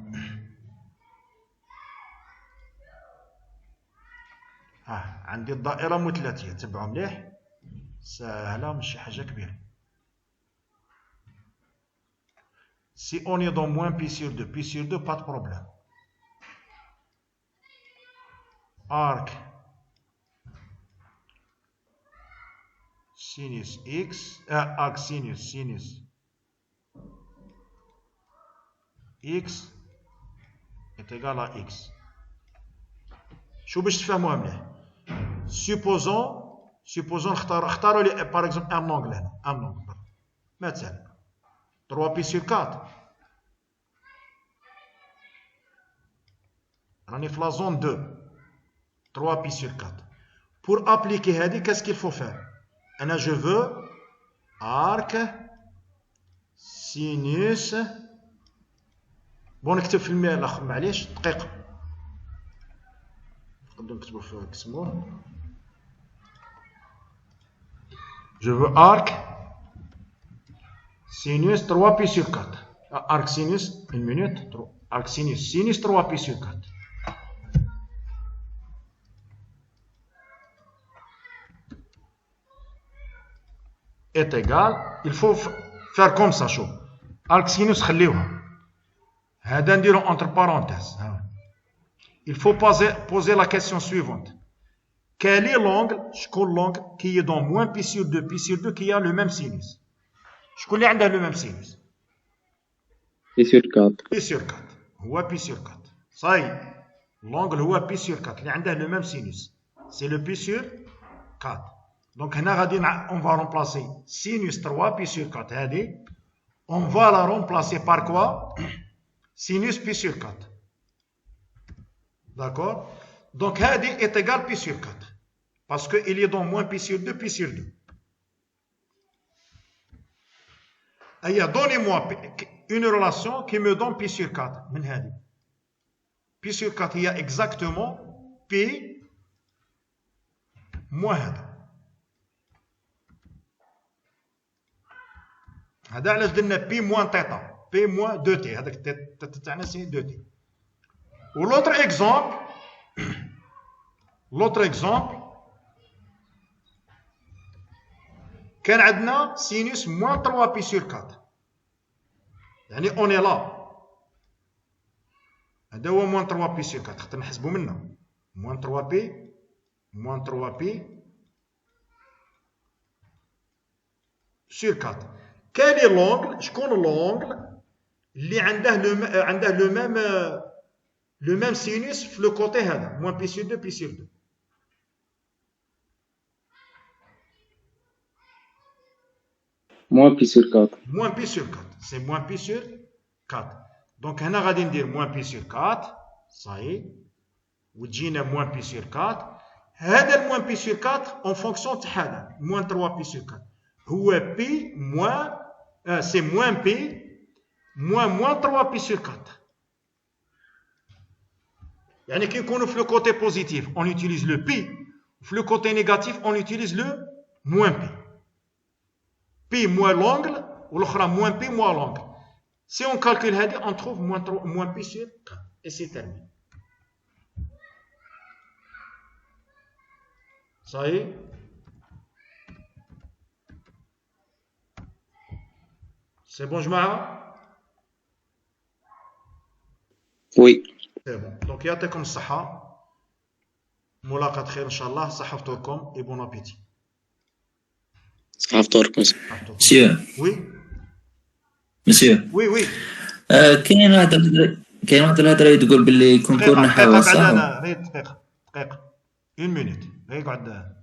عندي الدائرة مثلثية، تبعوا مليح، سهلة ماشي حاجة كبيرة. Si on est dans moins pi sur 2, pas de problème. Arc sinus x, arc sinus x est égal à x. شو باش تفهموها مليح. supposons اختاروا لي par exemple un angle هنا، un angle مثلا 3 pi sur 4. راني في la zone 2. 3 pi sur 4. Pour appliquer هذه, qu'est-ce qu'il faut faire? أنا je veux arc sinus. بون نكتب في الماء الآخر معليش دقيقة. نقدروا نكتبوا في كسموه. Je veux arc sinus 3 pi sur 4. Arc sinus, une minute. Arc sinus 3 pi sur 4. Est égal, il faut faire comme ça. شوف arc sinus خليوها هذا نديرو entre parenthèses. Il faut poser la question suivante. Quel est l'angle, شكون l'angle qui est dans moins pi sur 2 qui a le même sinus? شكون اللي عنده le même sinus? pi sur 4. pi sur 4 هو pi sur 4 صحيح. l'angle هو pi sur 4 اللي عنده le même sinus, c'est le pi sur 4. Donc هنا غادي on va remplacer sinus 3 pi sur 4 هذه on va la remplacer par quoi? Sinus pi sur 4. D'accord? Donc هذه est égal pi sur 4 parce qu'il est dans moins pi sur 2. Donnez-moi une relation qui me donne pi sur 4 من هذه. pi sur 4 هي exactement pi moins هذا علاش درنا بي موان تيتا، بي موان 2 تي، هذاك تيتا تاعنا سي 2 تي. و لوتر اكزومبل كان عندنا سينوس موان 3 بي سور 4 يعني اوني لا هذا هو موان 3 بي سور 4 خاطر نحسبوا منه موان 3 بي سور 4. كان لونغل شكون لونغل اللي عنده لو ميم سينوس في لو كوتي هذا موان بي سور 2 moins pi sur 4. moins pi sur 4 c'est moins pi sur 4. دونك هنا غادي ندير moins pi sur 4 صاي وتجينا moins pi sur 4. هذا الموان بي سور 4 اون فونكسيون تاع هذا موان 3 بي سور 4 هو بي موان سي موان بي موان 3 بي سور 4. يعني كي نكونوا في لو كوتي بوزيتيف اون يوتيليز لو بي وفي لو كوتي نيجاتيف اون يوتيليز لو موان بي. بي موان لونغل والاخرى موان بي موان لونغل. سي اون كالكول هذه اون تروف موان بي سور 4 اي سي تيرمين. صحيح. سي بون جماعة؟ وي سي بون. دونك يعطيكم الصحة، ملاقاة خير إن شاء الله. صحة فطوركم اي بون أبيتي. صحة فطورك مسيو. وي مسيو. وي كاين واحد الهضره تقول باللي كونكور نحاو صح؟ دقيقة 1 مينوت غير قعد